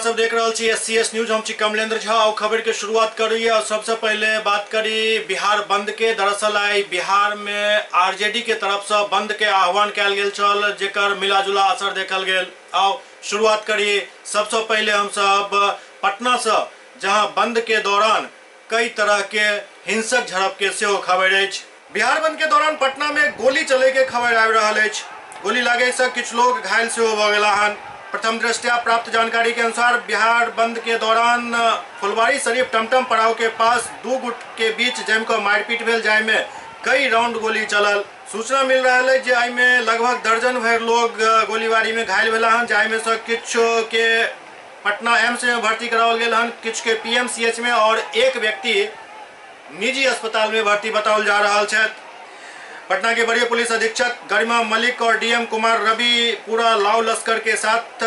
सब देख रहे छी SCS न्यूज। हम छी कमलेंद्र झा और खबर के शुरुआत करिए। और सबसे पहले बात करी बिहार बंद के। दरअसल आई बिहार में RJD के तरफ से बंद के आह्वान कल गेल छल, जेकर मिलाजुला असर देखल गेल। और शुरुआत करिए सबसे पहले हम सब पटना से, जहां बंद के दौरान कई तरह के हिंसक झड़प के सेहो खबर अछि। बिहार बंद के दौरान पटना में गोली चले के खबर आबि रहल अछि। गोली लागे से किछु लोग घायल सेहो भ गेला हन। प्रथम दृष्टया प्राप्त जानकारी के अनुसार बिहार बंद के दौरान फुलवारी शरीफ टमटम पड़ाव के पास दू गुट के बीच जमकर मारपीट भेल, जाय में कई राउंड गोली चलल। सूचना मिल रहा है जे आई में लगभग दर्जन भर लोग गोलीबारी में घायल भेला हन, जाय में से किछु के पटना एम्स में भर्ती कराओल गेल हन, किछु के PMCH में और एक व्यक्ति निजी अस्पताल में भर्ती बताओल जा रहा है। पटना के वरीय पुलिस अधीक्षक गरिमा मलिक और DM कुमार रवि पूरा लाव लश्कर के साथ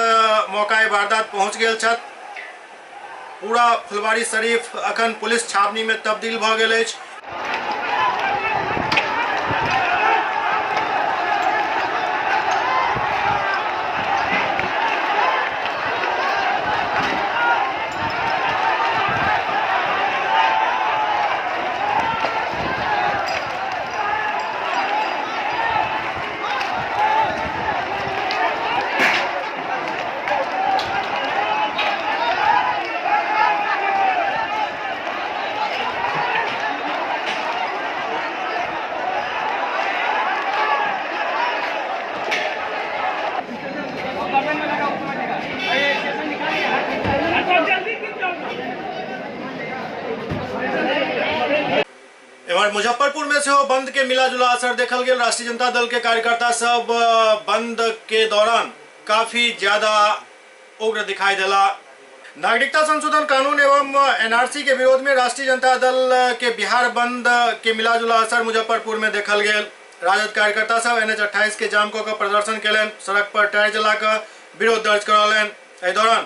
मौका वारदात पहुंच गए छथि। पूरा फुलवारी शरीफ अखन पुलिस छावनी में तब्दील भ गेल अछि। मुजफ्फरपुर में से बंद के मिला जुला असर देखल गेल। राष्ट्रीय जनता दल के कार्यकर्ता सब बंद के दौरान काफी ज्यादा उग्र दिखाई दिला। नागरिकता संशोधन कानून एवं NRC के विरोध में राष्ट्रीय जनता दल के बिहार बंद के मिला जुला असर मुजफ्फरपुर में देखल गेल। राजद कार्यकर्ता सब NH-28 के जाम को प्रदर्शन कलन, सड़क पर टायर जला कर विरोध दर्ज करौलन। एहि दौरान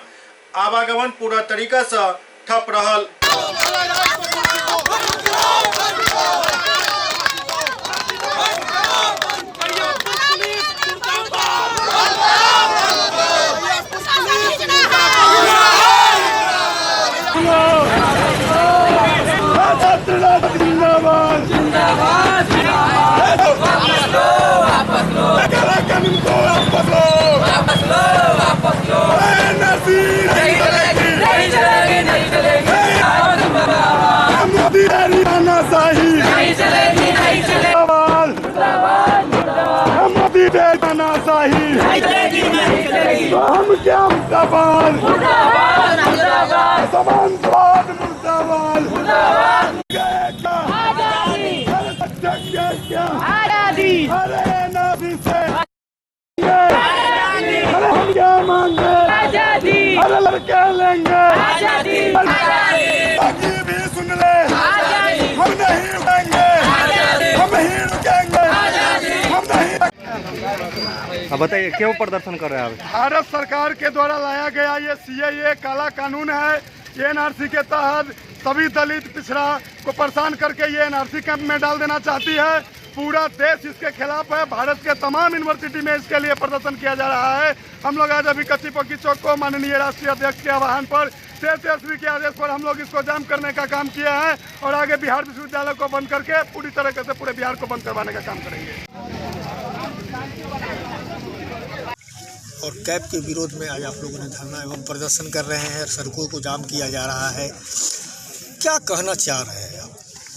आवागमन पूरा तरीका से ठप रहल। हम क्या मुर्दाबाद, समानवाद मुर्दाबाद, आजादी, अरे नबी से अरे हम क्या मांगे, आजादी, अरे लड़के लेंगे आजादी, भी सुन ले हम नहीं रुकेंगे, हम नहीं रुकेंगे, हम नहीं। अब बताइए क्यों प्रदर्शन कर रहे हैं आप? भारत सरकार के द्वारा लाया गया ये CAA काला कानून है। ये NRC के तहत सभी दलित पिछड़ा को परेशान करके ये NRC कैंप में डाल देना चाहती है। पूरा देश इसके खिलाफ है। भारत के तमाम यूनिवर्सिटी में इसके लिए प्रदर्शन किया जा रहा है। हम लोग आज अभी कच्ची पक्की चौक को माननीय राष्ट्रीय अध्यक्ष के आह्वान पर तेजस्वी के आदेश पर हम लोग इसको जाम करने का काम किया है और आगे बिहार विश्वविद्यालय को बंद करके पूरी तरीके से पूरे बिहार को बंद करवाने का काम करेंगे। और कैब के विरोध में आज आप लोगों ने धरना एवं प्रदर्शन कर रहे हैं, सड़कों को जाम किया जा रहा है। क्या कहना चाह रहे हैं आप?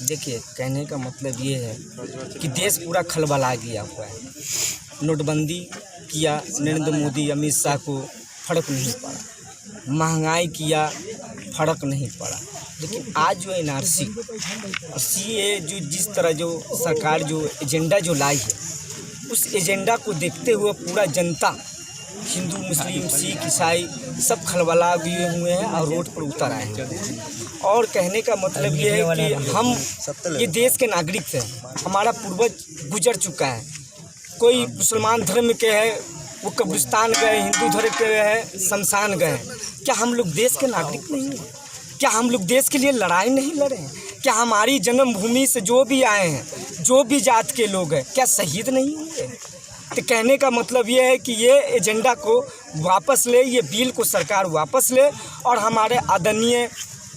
देखिए, कहने का मतलब ये है कि देश पूरा खलबला गया हुआ है। नोटबंदी किया नरेंद्र मोदी, अमित शाह को फर्क नहीं पड़ा। महंगाई किया, फर्क नहीं पड़ा। लेकिन आज जो NRC और CAA जो जिस तरह जो सरकार जो एजेंडा जो लाई है, उस एजेंडा को देखते हुए पूरा जनता, हिंदू, मुस्लिम, सिख, ईसाई सब खलबला हुए हैं और रोड पर उतर आए हैं। और कहने का मतलब ये है कि हम ये देश के नागरिक हैं। हमारा पूर्वज गुजर चुका है। कोई मुसलमान धर्म के है वो कब्रिस्तान गए, हिंदू धर्म के है शमशान गए। क्या हम लोग देश के नागरिक नहीं हैं? क्या हम लोग देश के लिए लड़ाई नहीं लड़े हैं? क्या हमारी जन्मभूमि से जो भी आए हैं, जो भी जात के लोग हैं, क्या शहीद नहीं हुए? तो कहने का मतलब ये है कि ये एजेंडा को वापस ले, ये बिल को सरकार वापस ले। और हमारे आदरणीय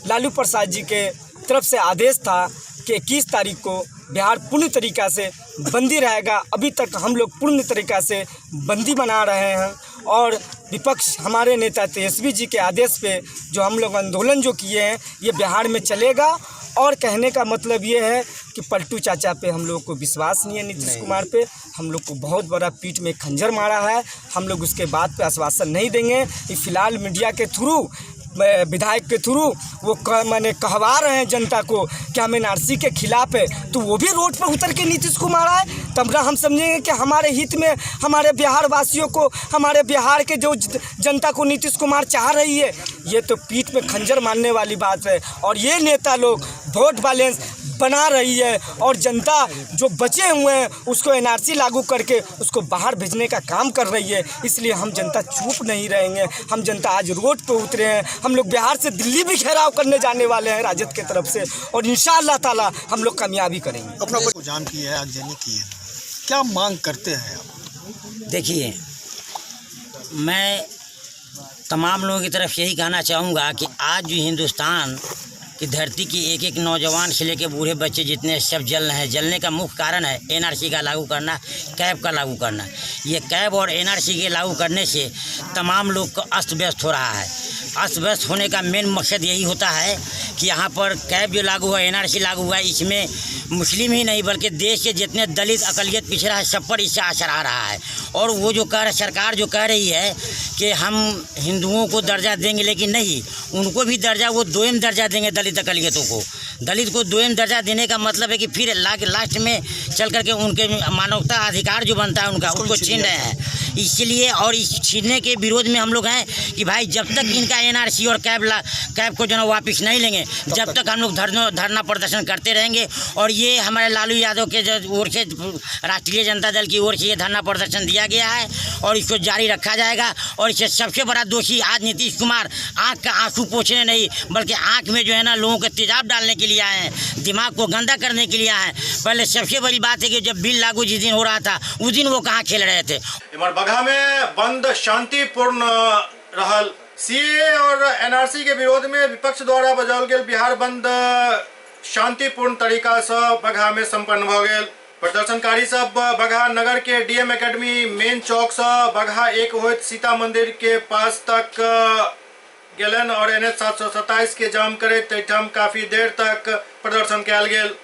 लालू प्रसाद जी के तरफ से आदेश था कि 21 तारीख को बिहार पूर्ण तरीक़ा से बंदी रहेगा। अभी तक हम लोग पूर्ण तरीक़ा से बंदी बना रहे हैं और विपक्ष हमारे नेता तेजस्वी जी के आदेश पे जो हम लोग आंदोलन जो किए हैं ये बिहार में चलेगा। और कहने का मतलब ये है कि पलटू चाचा पे हम लोग को विश्वास नहीं है, नीतीश कुमार पे हम लोग को बहुत बड़ा पीठ में खंजर मारा है। हम लोग उसके बात पे आश्वासन नहीं देंगे। फिलहाल मीडिया के थ्रू, विधायक के थ्रू वो मैंने कहवा रहे हैं जनता को कि हम एनआरसी के खिलाफ है, तो वो भी रोड पर उतर के नीतीश कुमार आए तब ना हम समझेंगे कि हमारे हित में, हमारे बिहार वासियों को, हमारे बिहार के जो जनता को नीतीश कुमार चाह रही है। ये तो पीठ में खंजर मारने वाली बात है। और ये नेता लोग वोट बैलेंस बना रही है और जनता जो बचे हुए हैं उसको एनआरसी लागू करके उसको बाहर भेजने का काम कर रही है। इसलिए हम जनता चुप नहीं रहेंगे। हम जनता आज रोड पे उतरे हैं। हम लोग बिहार से दिल्ली भी घेराव करने जाने वाले हैं राजद की तरफ से और इंशाअल्लाह ताला हम लोग कामयाबी करेंगे। अपना को जाम की है, आगजनी की है, क्या मांग करते हैं आप? देखिए, मैं तमाम लोगों की तरफ यही कहना चाहूँगा कि आज जो हिंदुस्तान कि धरती की एक एक नौजवान से लेकर बूढ़े बच्चे जितने सब जल रहे हैं, जलने का मुख्य कारण है एनआरसी का लागू करना, कैब का लागू करना। ये कैब और एनआरसी के लागू करने से तमाम लोग को अस्त व्यस्त हो रहा है। अस्त व्यस्त होने का मेन मकसद यही होता है कि यहाँ पर कैब जो लागू है, एनआरसी लागू हुआ है, इसमें मुस्लिम ही नहीं बल्कि देश के जितने दलित अकलियत पिछड़ा है सब पर इससे असर आ रहा है। और वो जो सरकार जो कह रही है कि हम हिंदुओं को दर्जा देंगे, लेकिन नहीं, उनको भी दर्जा, वो दोयम दर्जा देंगे दलित अकलियतों को। दलित को दोयम दर्जा देने का मतलब है कि फिर लास्ट में चल करके उनके मानवता अधिकार जो बनता है उनका, उसको छीन रहे हैं। इसलिए और इस छीनने के विरोध में हम लोग हैं कि भाई जब तक इनका एनआरसी और कैब को जो है वापस नहीं लेंगे, जब तक हम लोग धरना प्रदर्शन करते रहेंगे। और ये हमारे लालू यादव के ओर से, राष्ट्रीय जनता दल की ओर से ये धरना प्रदर्शन दिया गया है और इसको जारी रखा जाएगा। और इससे सबसे बड़ा दोषी आज नीतीश कुमार आँख का आंसू पोंछने नहीं बल्कि आँख में जो है ना लोगों को तेजाब डालने के लिए आए हैं, दिमाग को गंदा करने के लिए आए हैं। पहले सबसे बड़ी बात है कि जब बिल लागू जिस दिन हो रहा था उस दिन वो कहाँ खेल रहे थे। बगहा में बंद शांतिपूर्ण रहल। सीए और एनआरसी के विरोध में विपक्ष द्वारा बजाओल गेल बिहार बंद शांतिपूर्ण तरीका से बगहा में संपन्न भ गेल। प्रदर्शनकारी सब बगहा नगर के डीएम एकेडमी मेन चौक से बगहा 1 होइत सीता मंदिर के पास तक गेलन और NH 727 के जाम करे तैठम काफी देर तक प्रदर्शन कयल गेल।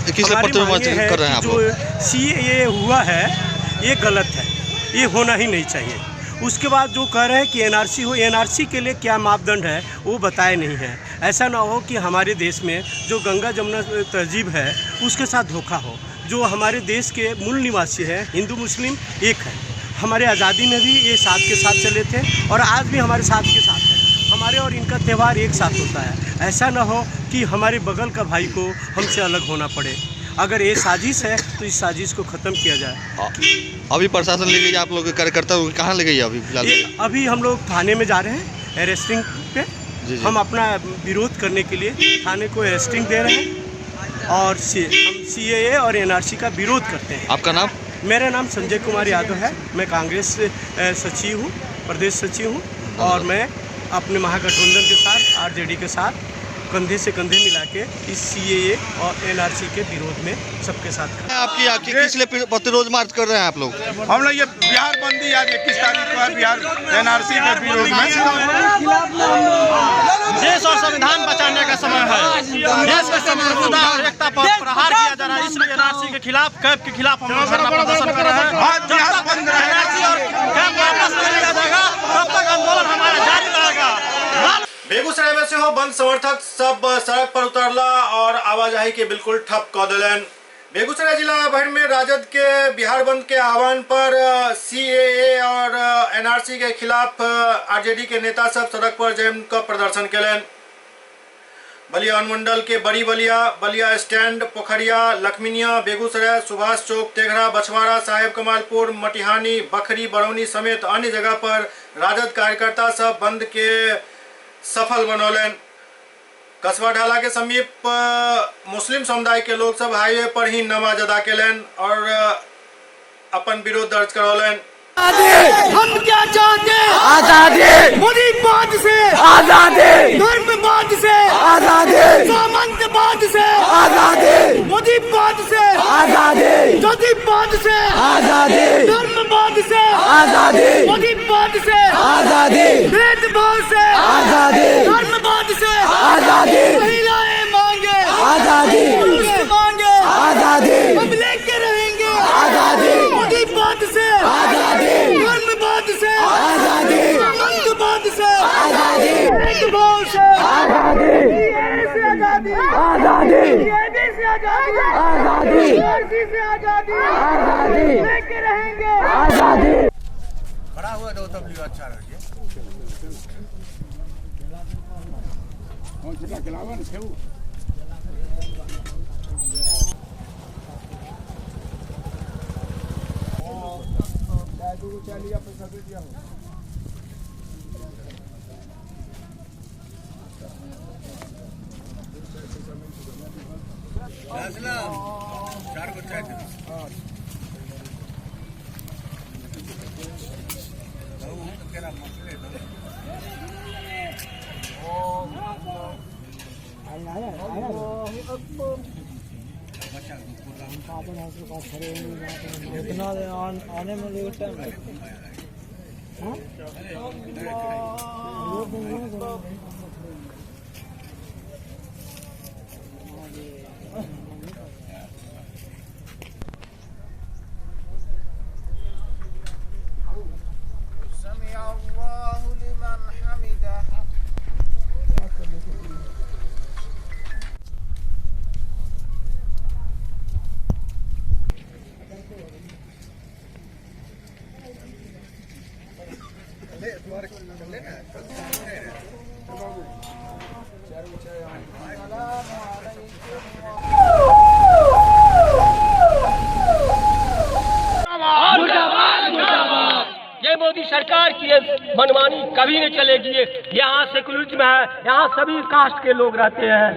किस लिए कर रहे हैं आप लोग? जो सीए हुआ है ये गलत है, ये होना ही नहीं चाहिए। उसके बाद जो कह रहे हैं कि एनआरसी हो, एनआरसी के लिए क्या मापदंड है वो बताए नहीं है। ऐसा ना हो कि हमारे देश में जो गंगा जमुना तहजीब है उसके साथ धोखा हो। जो हमारे देश के मूल निवासी हैं हिंदू मुस्लिम एक है। हमारे आज़ादी में भी ये साथ के साथ चले थे और आज भी हमारे साथ के साथ है। हमारे और इनका त्यौहार एक साथ होता है। ऐसा ना हो कि हमारे बगल का भाई को हमसे अलग होना पड़े। अगर ये साजिश है तो इस साजिश को ख़त्म किया जाए। अभी प्रशासन ले गई आप लोग के कार्यकर्ता कहाँ ले गई अभी फिलहाल? अभी हम लोग थाने में जा रहे हैं अरेस्टिंग पे। जी। हम अपना विरोध करने के लिए थाने को अरेस्टिंग दे रहे हैं और हम सीएए और एनआरसी का विरोध करते हैं। आपका नाम? मेरा नाम संजय कुमार यादव है। मैं कांग्रेस सचिव हूँ, प्रदेश सचिव हूँ और मैं अपने महागठबंधन के साथ आरजेडी के साथ कंधे से कंधे मिला के इस सीएए और एनआरसी के विरोध में सबके साथ आपकी किस लिए प्रतिरोध मार्च कर रहे हैं आप लोग? हम लोग ये बिहार बंदी आज 21 तारीख को है बिहार एनआरसी के विरोध में। देश और संविधान बचाने का समय है। देश के संप्रभुता और एकता पर प्रहार किया जा रहा है, इसलिए एनआरसी के खिलाफ, कैब के खिलाफ हम लोग धरना प्रदर्शन कर रहे हैं। जब तक एनआरसी और कैब वापस नहीं लिया जाएगा तब तक आंदोलन हमारा जारी रहेगा। बेगूसराय में से हो बंद समर्थक सब सड़क पर उतरला और आवाजाही के बिल्कुल ठप कऽ देलन। बेगूसराय जिला भर में राजद के बिहार बंद के आह्वान पर CAA और NRC के खिलाफ RJD के नेता सब सड़क पर जम कर प्रदर्शन कलन। बलिया अनुमंडल के बड़ी बलिया, बलिया स्टैंड, पोखरिया, लखमीनिया, बेगूसराय, सुभाष चौक, तेघड़ा, बछवाड़ा, साहेब कमालपुर, मटिहानी, बखरी, बरौनी समेत अन्य जगह पर राजद कार्यकर्ता सब बंद के सफल बनौलन। कस्बा ढाला के समीप मुस्लिम समुदाय के लोग सब हाईवे पर ही नमाज अदा कलन और अपन विरोध दर्ज करौलन। हम क्या चाहते हैं? आजादी। मोदीवाद से आजादी, धर्मवाद से आजादी, सामंतवाद से आजादी, मोदीवाद से आजादी, जातिवाद से आजादी, धर्मवाद से आजादी, मोदीवाद से आजादी, भेदभाव से आजादी, धर्मवाद से आजादी, महिलाएं मांगे आजादी, पुरुष मांगे आजादी, हम लेके रहेंगे आजादी, मोदीवाद से आजादी, धर्मवाद से आजादी, सामंतवाद से आजादी, भेदभाव से आजादी, से आजादी, आजादी, से आजादी, आजादी, से आजादी, आजादी, लेके रहेंगे आजादी। खड़ा हुआ दो तबलीग अच्छा रहिए। इतना आने में लेट टाइम मोदी सरकार की मनमानी कभी नहीं चलेगी। यहाँ सेकुलरिज्म है, यहाँ सभी कास्ट के लोग रहते हैं।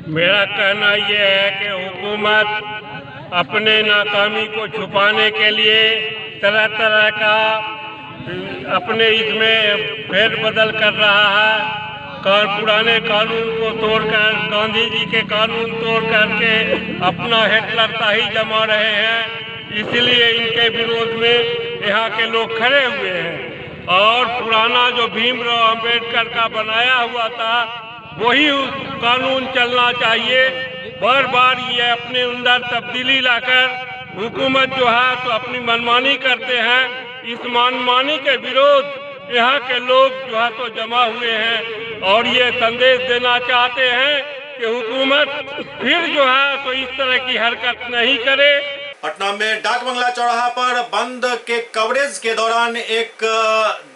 मेरा कहना यह है कि हुकूमत अपने नाकामी को छुपाने के लिए तरह तरह का अपने इसमें फेरबदल कर रहा है। पुराने कानून को तोड़कर, गांधी जी के कानून तोड़ करके अपना हिटलरशाही जमा रहे हैं। इसलिए इनके विरोध में यहाँ के लोग खड़े हुए हैं और पुराना जो भीमराव अंबेडकर का बनाया हुआ था वही कानून चलना चाहिए। बार बार ये अपने अंदर तब्दीली लाकर हुकूमत जो है तो अपनी मनमानी करते हैं। इस मनमानी के विरोध यहाँ के लोग जो है तो जमा हुए हैं और ये संदेश देना चाहते हैं कि हुकूमत फिर जो है तो इस तरह की हरकत नहीं करे। पटना में डाक बंगला चौराहा पर बंद के कवरेज के दौरान एक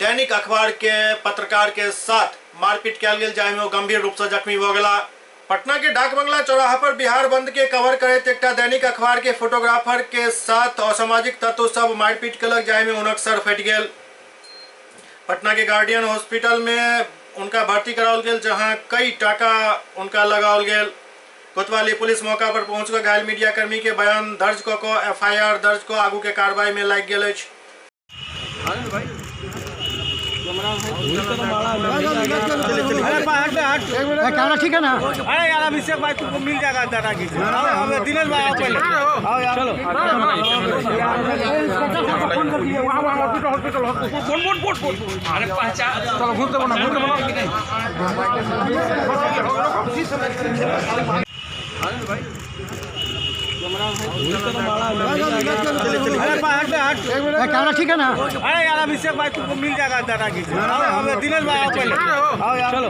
दैनिक अखबार के पत्रकार के साथ मारपीट किया गेल, जाहि में वो गंभीर रूप से जख्मी हो गया। पटना के डाक बंगला चौराहा पर बिहार बंद के कवर करैत एकटा दैनिक अखबार के फोटोग्राफर के साथ असामाजिक तत्व सब मारपीट कलक, जाहि में हुनक सर फटि गेल। पटना के गार्डियन हॉस्पिटल में उनका भर्ती कराओल गेल, जहां कई टाका उनका लगाओल गेल। कोतवाली पुलिस मौका पर पहुंच कर घायल मीडिया कर्मी के बयान दर्ज क के FIR दर्ज को आगू के कार्रवाई में लाग गेल अछि। खाना ठीक है ना? अरे यार अभिषेक भाई तुमको मिल जाएगा दादा की। हमें दिनेश भाई आओ पहले। आओ यार चलो। फोन कर दिए वहाँ हॉस्पिटल बोल। अरे पहचान चलो घूमते बना। भाई खाना ठीक है ना? अरे यार अभिषेक भाई तुमको मिल जाएगा दादा की। हमें दिनेश भाई आओ पहले। आओ यार चलो।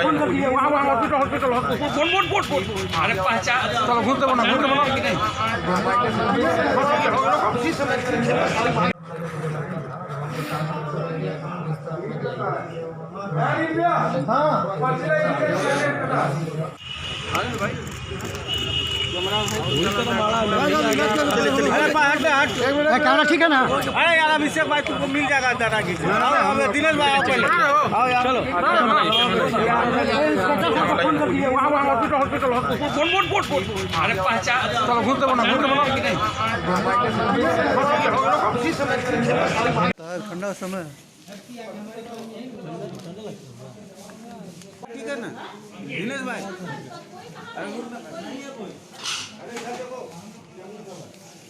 फोन कर दिए वहाँ हॉस्पिटल बोल। अरे पहचान चलो घूमते बना। भाई खाना ठीक है ना? अरे यार अभिषेक भाई तुमको मिल जाएगा दादा की। हमें दिनेश भाई आओ पहले। आओ यार चलो। फोन कर दिए वहाँ हॉस्पिटल बोल। अरे पहचान चलो घूमते बना। ठंडा समय ठीक है ना दिनेश भाई?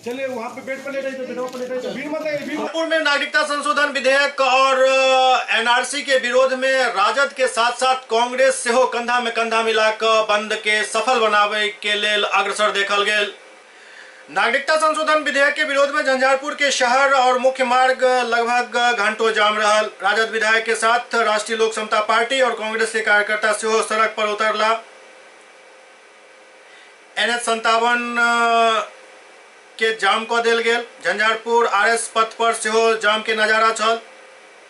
चलिए वहाँ पे बेड पर लेटे जौनपुर में नागरिकता संशोधन विधेयक और NRC के विरोध में राजद के साथ साथ कांग्रेस से हो कंधा में कंधा मिलाकर बंद के सफल बनावे के लेल अग्रसर देखल गेल। नागरिकता संशोधन विधेयक के विरोध में झंझारपुर के शहर और मुख्य मार्ग लगभग घंटों जाम रहल। राजद विधायक के साथ राष्ट्रीय लोक समता पार्टी और कांग्रेस के कार्यकर्ता से हो सड़क पर उतरला। NH 57 के जाम को देल गेल। झंझारपुर RS पथ पर से हो जाम के नजारा छल।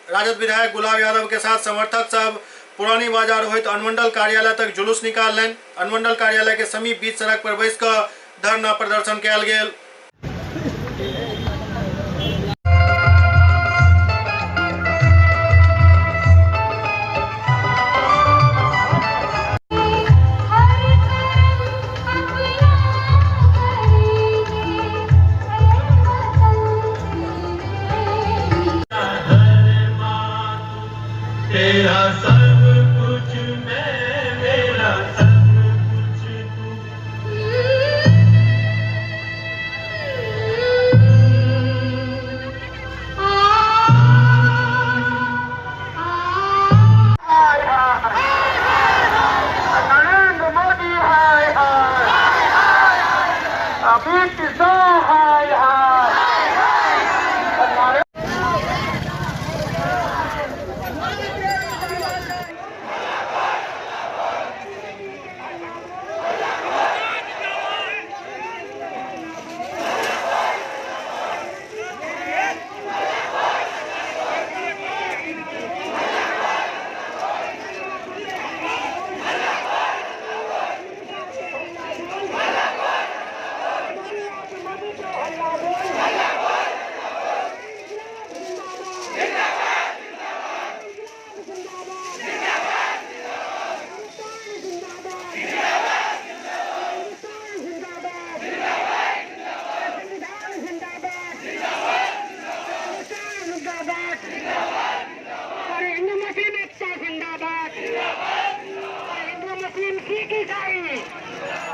राजद विधायक गुलाब यादव के साथ समर्थक सब पुरानी बाजार होइत अनुमंडल कार्यालय तक जुलूस निकाललन। अनुमंडल कार्यालय के समीप बीच सड़क पर बैस कर धरना प्रदर्शन कयल गेल। तेरा सब कुछ मैं, मेरा सब कुछ नरेंद्र मोदी हाय अमित शाह हाय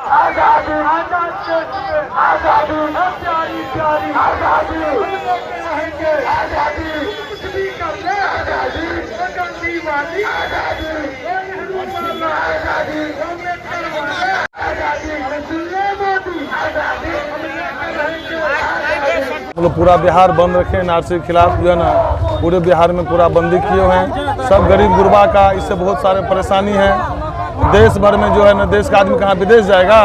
आजादी आजादी प्यारी प्यारी आजादी रहेंगे आजादी करने आजादी गांधी आजादी आजादी मतलब पूरा बिहार बंद रखे NRC के खिलाफ जो है ना, पूरे बिहार में पूरा बंदी किए हुए हैं। सब गरीब गुरबा का इससे बहुत सारे परेशानी है। देश भर में जो है ना, देश का आदमी कहाँ विदेश जाएगा।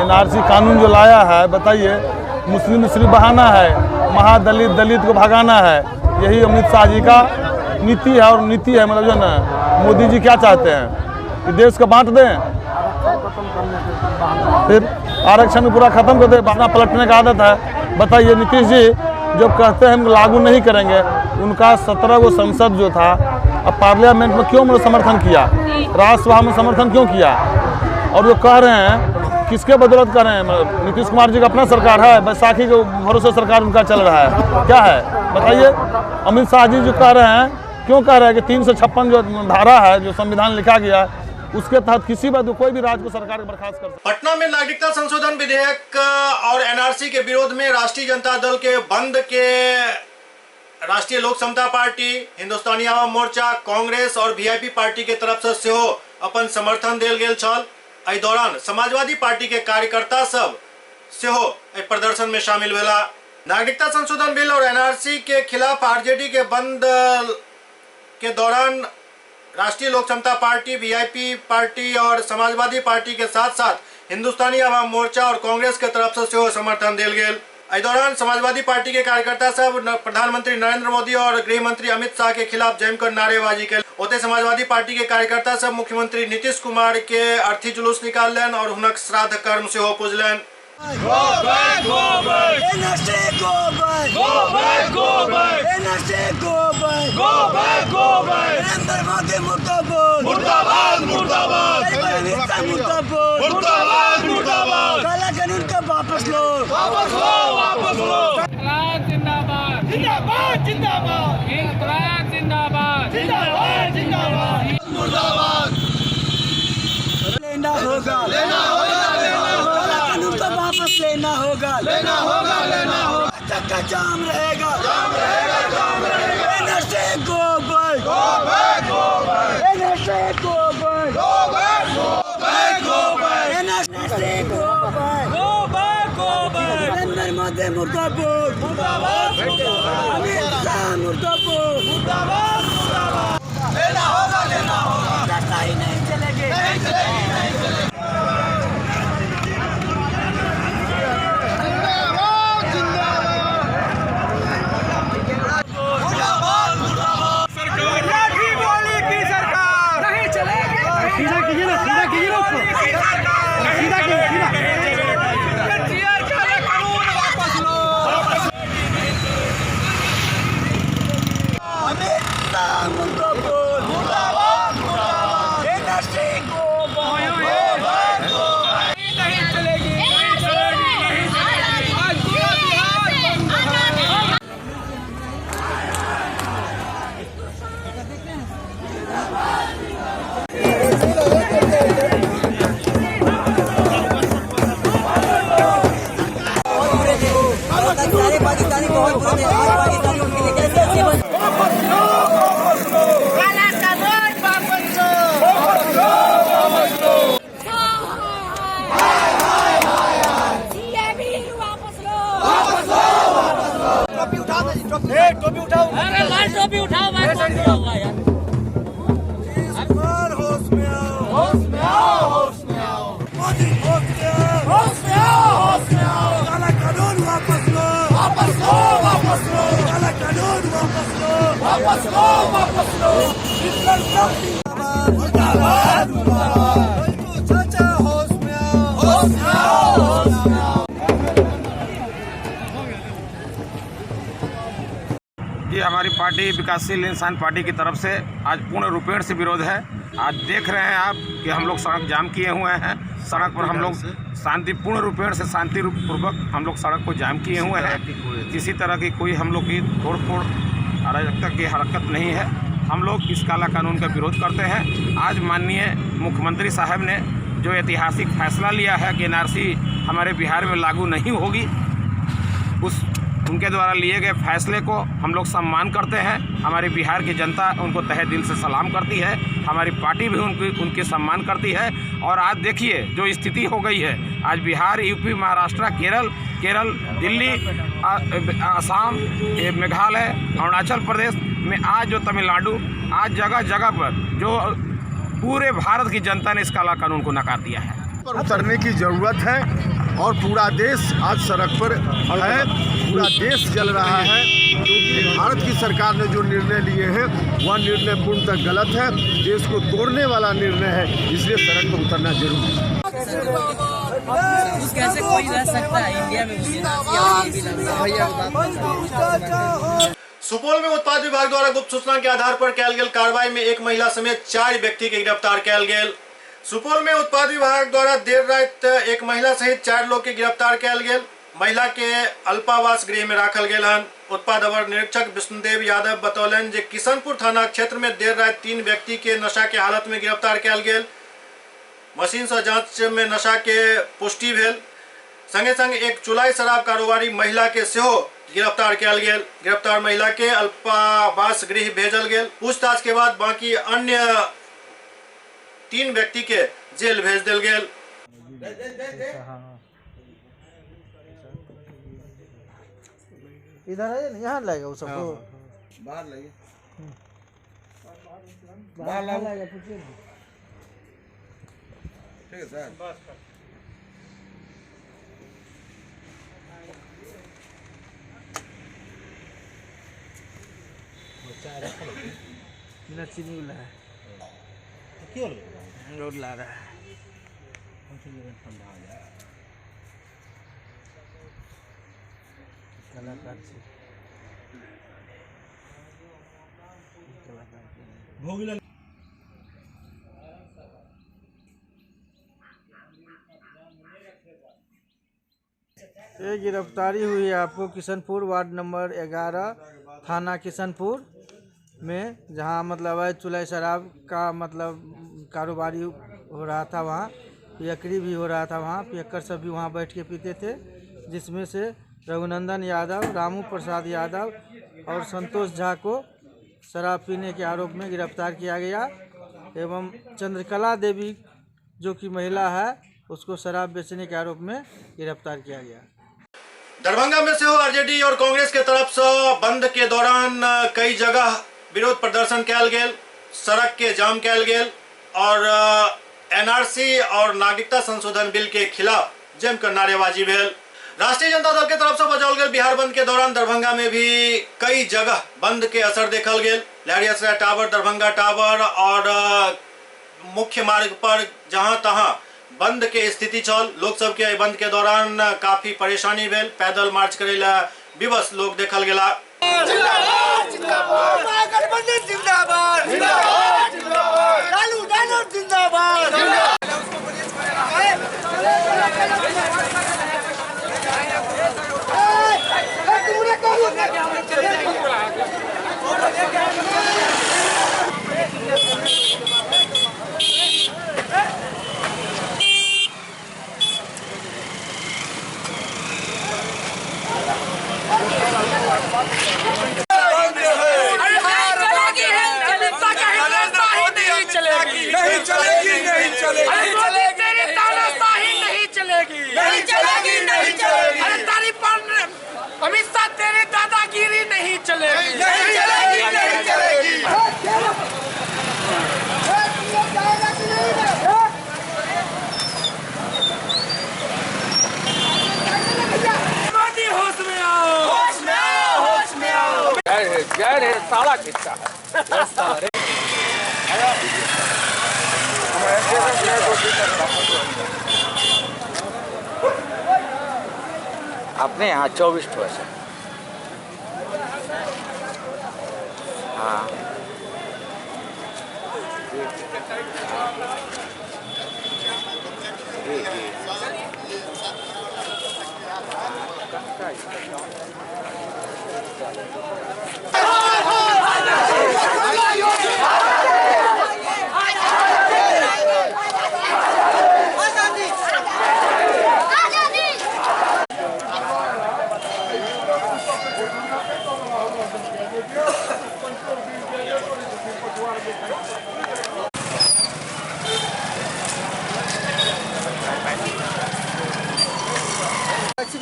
NRC कानून जो लाया है, बताइए, मुस्लिम बहाना है, महादलित दलित को भगाना है। यही अमित शाह जी का नीति है और नीति है। मतलब जो है ना, मोदी जी क्या चाहते हैं कि देश को बांट दें, फिर आरक्षण पूरा खत्म कर दे, अपना पलटने का आदत है। बताइए नीतीश जी जो कहते हैं हम लागू नहीं करेंगे, उनका 17 गो संसद जो था, अब पार्लियामेंट में क्यों समर्थन किया, राज्यसभा में समर्थन क्यों किया? और जो कह रहे हैं किसके बदौलत कर रहे हैं? नीतीश कुमार जी का अपना सरकार है, बैसाखी के भरोसे सरकार उनका चल रहा है, क्या है बताइए? अमित शाह जी जो कह रहे हैं, क्यों कह रहे हैं कि 356 जो धारा है, जो संविधान लिखा गया, उसके तहत किसी बात कोई भी राज्य को सरकार बर्खास्त कर सकती है। पटना में नागरिकता संशोधन विधेयक और एनआरसी के विरोध में राष्ट्रीय जनता दल के बंद के राष्ट्रीय लोक समता पार्टी, हिंदुस्तानी आवाम मोर्चा, कांग्रेस और वीआईपी पार्टी के तरफ से सेहो अपन समर्थन देल गेल छल। एहि दौरान समाजवादी पार्टी के कार्यकर्ता सब सेहो प्रदर्शन में शामिल भेला। नागरिकता संशोधन बिल और एनआरसी के खिलाफ आरजेडी के बंद के दौरान राष्ट्रीय लोक समता पार्टी, वीआईपी पार्टी और समाजवादी पार्टी के साथ साथ हिंदुस्तानी आवाम मोर्चा और कांग्रेस के तरफ से सेहो समर्थन देल गेल। इस दौरान समाजवादी पार्टी के कार्यकर्ता सब प्रधानमंत्री नरेंद्र मोदी और गृह मंत्री अमित शाह के खिलाफ जमकर नारेबाजी के। ओते समाजवादी पार्टी के कार्यकर्ता सब मुख्यमंत्री नीतीश कुमार के अर्थी जुलूस निकालन और हुनक श्राद्ध कर्म सेहो पूजलन। वापस लो, वापस लो, वापस लो। जिंदाबाद, जिंदाबाद, जिंदाबाद, जिंदाबाद, जिंदाबाद, जिंदाबाद, मुर्दाबाद। लेना होगा, लेना होगा, लेना होगा। कानून को वापस लेना होगा, लेना होगा, लेना होगा। चक्का जाम रहेगा, जाम रहेगा, जाम रहेगा। NRC go back, go back, go back. NRC go back, go back, go back, go back. NRC go back, go back, go back. Narendra Modi मुर्दाबाद, मुर्दाबाद, अमित शाह मुर्दाबाद, मुर्दाबाद, मुर्दाबाद। लेना होगा, लेना होगा। चक्का ही नहीं चलेगी, नहीं चलेगी, नहीं चलेगी। टोपी उठाओ, अरे लाल टोपी उठाओ, भाई होगा यार। होश में आओ, होश में आओ, होश में आओ, मोदी होश में आओ, होश में आओ, होश में आओ। काला कानून वापस लो, वापस लो, वापस लो। काला कानून वापस लो, वापस लो, वापस लो। मुर्दाबाद, मुर्दाबाद। चाचा होश में आओ, होश में आओ, होश में आओ। ये हमारी पार्टी विकासशील इंसान पार्टी की तरफ से आज पूर्ण रूपेण से विरोध है। आज देख रहे हैं आप कि हम लोग सड़क जाम किए हुए हैं। सड़क पर हम लोग शांतिपूर्ण रूपेण से शांतिपूर्वक हम लोग सड़क को जाम किए हुए हैं। किसी तरह की कोई हम लोग की तोड़ फोड़ अराजकता की हरकत नहीं है। हम लोग इस काला कानून का विरोध करते हैं। आज माननीय मुख्यमंत्री साहब ने जो ऐतिहासिक फैसला लिया है कि एनआरसी हमारे बिहार में लागू नहीं होगी, उनके द्वारा लिए गए फैसले को हम लोग सम्मान करते हैं। हमारे बिहार की जनता उनको तहे दिल से सलाम करती है। हमारी पार्टी भी उनकी सम्मान करती है। और आज देखिए जो स्थिति हो गई है, आज बिहार, यूपी, महाराष्ट्र, केरल, दिल्ली, असम, मेघालय, अरुणाचल प्रदेश में आज जो तमिलनाडु, आज जगह जगह पर जो पूरे भारत की जनता ने इस काला कानून को नकार दिया है। पर उतरने की ज़रूरत है और पूरा देश आज सड़क पर है, पूरा देश जल रहा है, क्योंकि भारत की सरकार ने जो निर्णय लिए हैं वह निर्णय पूर्णतः गलत है, देश को तोड़ने वाला निर्णय है, इसलिए सड़क पर उतरना जरूरी है। घूस कैसे कोई रह सकता है इंडिया में? सुपौल में उत्पाद विभाग द्वारा गुप्त सूचना के आधार पर कयल गेल कार्रवाई में एक महिला समेत 4 व्यक्ति के गिरफ्तार कयल गेल। सुपौल में उत्पाद विभाग द्वारा देर रात एक महिला सहित 4 लोग के गिरफ्तार कयल गेल। महिला के अल्पावास गृह में राखल गेल हन। उत्पाद अवर निरीक्षक विष्णुदेव यादव बतौलन जे किशनपुर थाना क्षेत्र में देर रात 3 व्यक्ति के नशा के हालत में गिरफ्तार कयल गेल। मशीन से जांच में नशा के पुष्टि भेल। संगे संग एक चुलाई शराब कारोबारी महिला के सेहो गिरफ्तार कयल गेल। गिरफ्तार महिला के अल्पावास गृह भेजल गेल। पूछताछ के बाद बाकी अन्य 3 व्यक्ति के जेल भेज दिल गेल। इधर है, यहाँ लाएगा वो सबको बाहर लाइए, बाहर लाएगा। ठीक है सर। बिना चीनी वाला है, क्यों रोड ला रहा है? कलाकार भोगला ये गिरफ्तारी हुई है आपको किशनपुर वार्ड नंबर 11 थाना किशनपुर में, जहां मतलब है चुलाई शराब का मतलब कारोबारी हो रहा था। वहां पियकरी भी हो रहा था। वहां पियक्कर सब भी वहां बैठ के पीते थे, जिसमें से रघुनंदन यादव, रामू प्रसाद यादव और संतोष झा को शराब पीने के आरोप में गिरफ्तार किया गया एवं चंद्रकला देवी जो कि महिला है उसको शराब बेचने के आरोप में गिरफ्तार किया गया। दरभंगा में से आरजेडी और कांग्रेस के तरफ से बंद के दौरान कई जगह विरोध प्रदर्शन कयल गेल, सड़क के जाम कयल गेल और एनआरसी और नागरिकता संशोधन बिल के खिलाफ जमकर नारेबाजी भेल। राष्ट्रीय जनता दल के तरफ से बजाओल गेल बिहार बंद के दौरान दरभंगा में भी कई जगह बंद के असर देखल गेल। लहरियासराय टावर, दरभंगा टावर और मुख्य मार्ग पर जहां तहां बंद के स्थिति चल। लोग सब के बंद के दौरान काफी परेशानी भेल। पैदल मार्च करे ला विवश लोग देखल गेला। जिंदाबाद जिंदाबाद महागठबंधन जिंदाबाद जिंदाबाद जिंदाबाद लालू यादव जिंदाबाद। अमित शाह तेरी दादागिरी नहीं चलेगी, नहीं चलेगी, नहीं चलेगी। मोदी होश में आओ, होश में आओ, होश में आओ। जय है साला खिस्सा है। अपने यहाँ 24% हाँ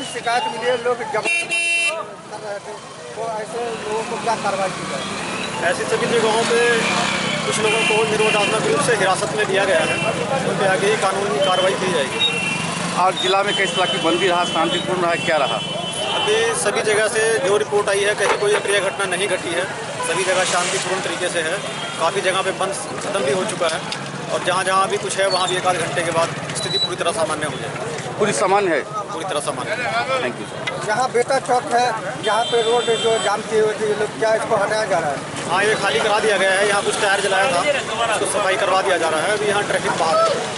शिकायत मिली है, लोग जब कर रहे थे तो ऐसे लोगों को क्या कार्रवाई की जाए? ऐसी सभी जगहों पे कुछ लोगों को निरोधात्मक रूप से हिरासत में लिया गया है, उन पर आगे ही कानूनी कार्रवाई की जाएगी। और जिला में किस तरह की बंदी रहा, शांतिपूर्ण रहा, क्या रहा? अभी सभी जगह से जो रिपोर्ट आई है कहीं कोई अप्रिय घटना नहीं घटी है, सभी जगह शांतिपूर्ण तरीके से है। काफ़ी जगह पे बंद खत्म भी हो चुका है और जहाँ जहाँ भी कुछ है वहाँ भी 1 आध घंटे के बाद स्थिति पूरी तरह सामान्य हो जाएगी। पूरी सामान्य है? पूरी तरह सामान्य है। Thank you sir. यहाँ बेटा चौक है, यहाँ पे रोड जो जाम किए हुए थे, ये लोग क्या इसको हटाया जा रहा है? हाँ, ये खाली करा दिया गया है। यहाँ कुछ टायर जलाया था, उसको सफाई करवा दिया जा रहा है। अभी यहाँ ट्रैफिक बहाल है।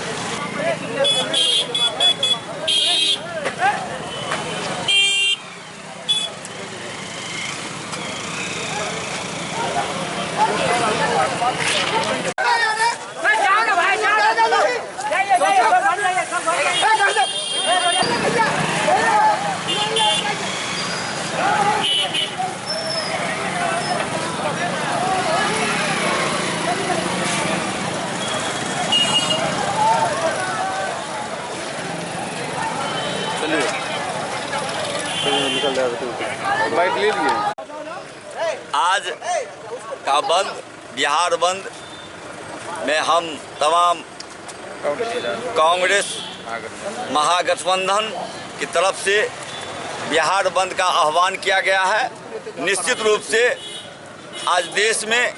बाइक ले लिए। आज का बंद, बिहार बंद में हम तमाम कांग्रेस महागठबंधन की तरफ से बिहार बंद का आह्वान किया गया है। निश्चित रूप से आज देश में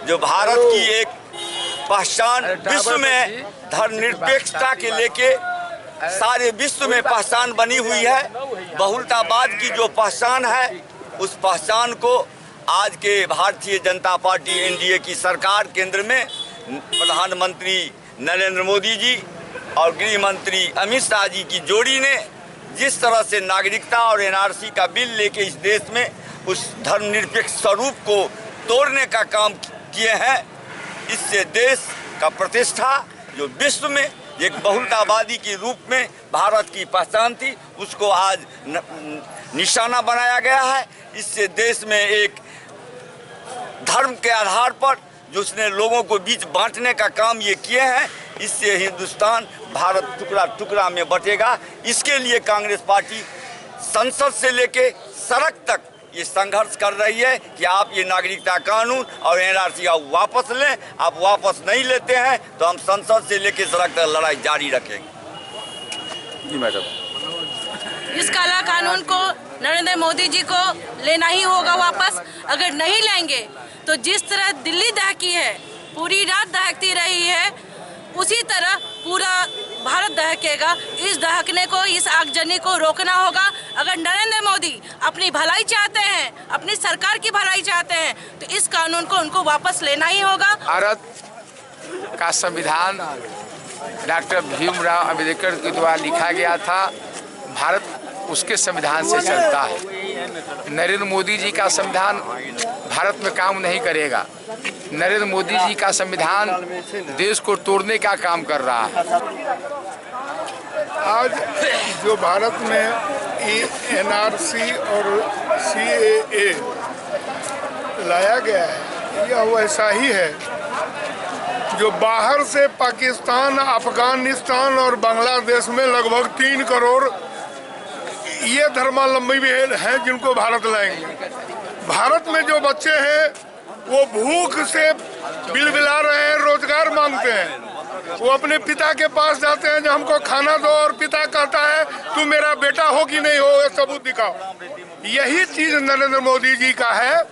जो भारत की एक पहचान विश्व में धर्मनिरपेक्षता के लेके सारे विश्व में पहचान बनी हुई है, बहुलतावाद की जो पहचान है, उस पहचान को आज के भारतीय जनता पार्टी एनडीए की सरकार केंद्र में प्रधानमंत्री नरेंद्र मोदी जी और गृह मंत्री अमित शाह जी की जोड़ी ने जिस तरह से नागरिकता और एनआरसी का बिल लेके इस देश में उस धर्मनिरपेक्ष स्वरूप को तोड़ने का काम किए हैं, इससे देश का प्रतिष्ठा जो विश्व में एक बहुलतावादी के रूप में भारत की पहचान थी, उसको आज निशाना बनाया गया है। इससे देश में एक धर्म के आधार पर जो उसने लोगों को बीच बांटने का काम ये किए हैं, इससे हिंदुस्तान भारत टुकड़ा टुकड़ा में बटेगा। इसके लिए कांग्रेस पार्टी संसद से लेके सड़क तक ये संघर्ष कर रही है कि आप ये नागरिकता कानून और एनआरसी वापस लें। आप वापस नहीं लेते हैं तो हम संसद से लेके सड़क तक लड़ाई जारी रखेंगे। जी मैडम। इस काला कानून को नरेंद्र मोदी जी को लेना ही होगा वापस। अगर नहीं लेंगे तो जिस तरह दिल्ली दहकी है, पूरी रात दहकती रही है, उसी तरह पूरा भारत दहकेगा। इस दहकने को, इस आगजनी को रोकना होगा। अगर नरेंद्र मोदी अपनी भलाई चाहते हैं, अपनी सरकार की भलाई चाहते हैं, तो इस कानून को उनको वापस लेना ही होगा। भारत का संविधान डॉक्टर भीमराव अंबेडकर के द्वारा लिखा गया था। भारत उसके संविधान से चलता है। नरेंद्र मोदी जी का संविधान भारत में काम नहीं करेगा। नरेंद्र मोदी जी का संविधान देश को तोड़ने का काम कर रहा है। आज जो भारत में एनआरसी और सीएए लाया गया है, यह वैसा ही है जो बाहर से पाकिस्तान, अफगानिस्तान और बांग्लादेश में लगभग 3 करोड़ ये धर्मावलंबी भी हैं जिनको भारत लाएंगे। भारत में जो बच्चे हैं वो भूख से बिलबिला रहे हैं, रोजगार मांगते हैं। वो अपने पिता के पास जाते हैं, जो हमको खाना दो, और पिता कहता है तू मेरा बेटा हो कि नहीं हो, सबूत दिखाओ। यही चीज नरेंद्र मोदी जी का है।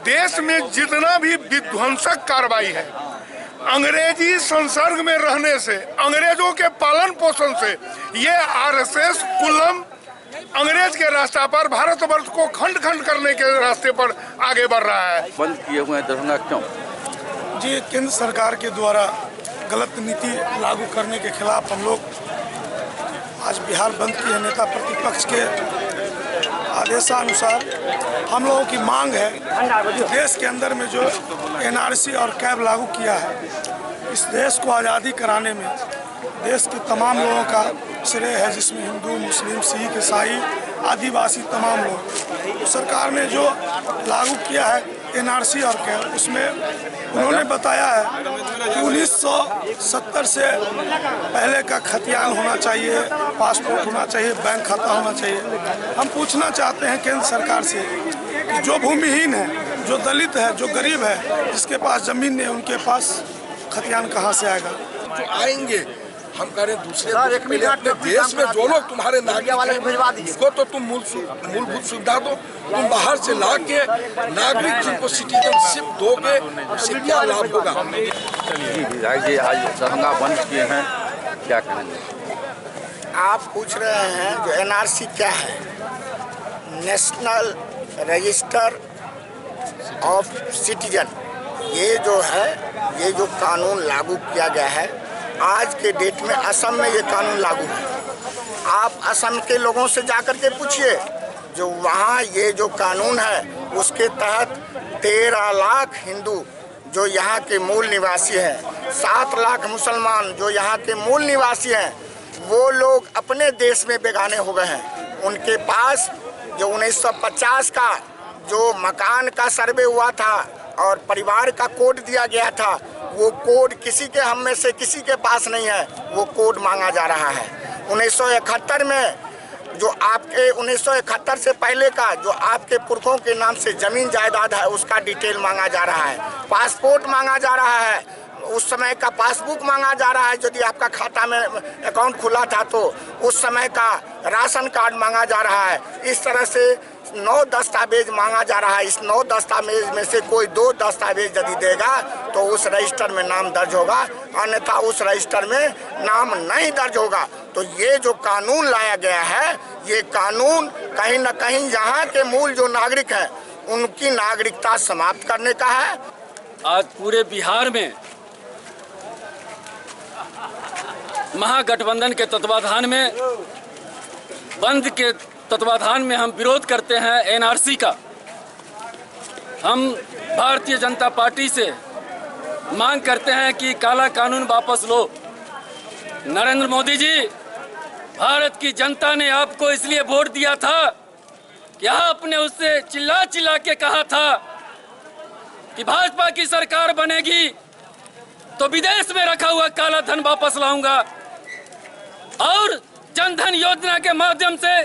देश में जितना भी विध्वंसक कार्रवाई है, अंग्रेजी संसर्ग में रहने से, अंग्रेजों के पालन पोषण से, ये आरएसएस कुल्लम अंग्रेज के रास्ता पर भारतवर्ष को खंड खंड करने के रास्ते पर आगे बढ़ रहा है। बंद किए हुए हैं दरभंगा क्यों? जी, केंद्र सरकार के द्वारा गलत नीति लागू करने के खिलाफ हम लोग आज बिहार बंद किए। नेता प्रतिपक्ष के आदेशानुसार हम लोगों की मांग है, देश के अंदर में जो एनआरसी और कैब लागू किया है, इस देश को आज़ादी कराने में देश के तमाम लोगों का श्रेय है, जिसमें हिंदू, मुस्लिम, सिख, ईसाई, आदिवासी तमाम लोग। सरकार ने जो लागू किया है एनआरसी और कैब, उसमें उन्होंने बताया है कि 1970 से पहले का खतियान होना चाहिए, पासपोर्ट होना चाहिए, बैंक खाता होना चाहिए। हम पूछना चाहते हैं केंद्र सरकार से कि जो भूमिहीन है, जो दलित है, जो गरीब है, जिसके पास ज़मीन नहीं, उनके पास खतियान कहाँ से आएगा? जो आएंगे हम कह रहे हैं दूसरे अपने देश में जो लोग तुम्हारे नागरिक उनको तो तुम मूलभूत सुविधा दो। तुम बाहर से ला के नागरिक जिनको सिटीजनशिप दोगे, उससे क्या लाभ होगा? जी विधायक जी, आज दरभंगा बंद किए हैं, क्या कहेंगे? आप पूछ रहे हैं जो एनआरसी क्या है, नेशनल रजिस्टर ऑफ सिटीजन, ये जो है, ये जो कानून लागू किया गया है आज के डेट में असम में ये कानून लागू है। आप असम के लोगों से जाकर के पूछिए, जो वहाँ ये जो कानून है उसके तहत 13 लाख हिंदू जो यहाँ के मूल निवासी हैं, 7 लाख मुसलमान जो यहाँ के मूल निवासी हैं, वो लोग अपने देश में बेगाने हो गए हैं। उनके पास जो 1950 का जो मकान का सर्वे हुआ था और परिवार का कोड दिया गया था, वो कोड किसी के हम में से किसी के पास नहीं है, वो कोड मांगा जा रहा है। 1971 में जो आपके 1971 से पहले का जो आपके पुरखों के नाम से जमीन जायदाद है उसका डिटेल मांगा जा रहा है, पासपोर्ट मांगा जा रहा है, उस समय का पासबुक मांगा जा रहा है, यदि आपका खाता में अकाउंट खुला था तो उस समय का राशन कार्ड मांगा जा रहा है। इस तरह से 9 दस्तावेज मांगा जा रहा है। इस 9 दस्तावेज में से कोई 2 दस्तावेज यदि देगा तो उस रजिस्टर में नाम दर्ज होगा, अन्यथा उस रजिस्टर में नाम नहीं दर्ज होगा। तो ये जो कानून लाया गया है, ये कानून कहीं न कहीं यहाँ के मूल जो नागरिक हैं उनकी नागरिकता समाप्त करने का है। आज पूरे बिहार में महागठबंधन के तत्वाधान में, बंद के तत्वाधान में हम विरोध करते हैं एनआरसी का। हम भारतीय जनता पार्टी से मांग करते हैं कि काला कानून वापस लो। नरेंद्र मोदी जी, भारत की जनता ने आपको इसलिए वोट दिया था कि आपने उससे चिल्ला चिल्ला के कहा था कि भाजपा की सरकार बनेगी तो विदेश में रखा हुआ काला धन वापस लाऊंगा और जनधन योजना के माध्यम से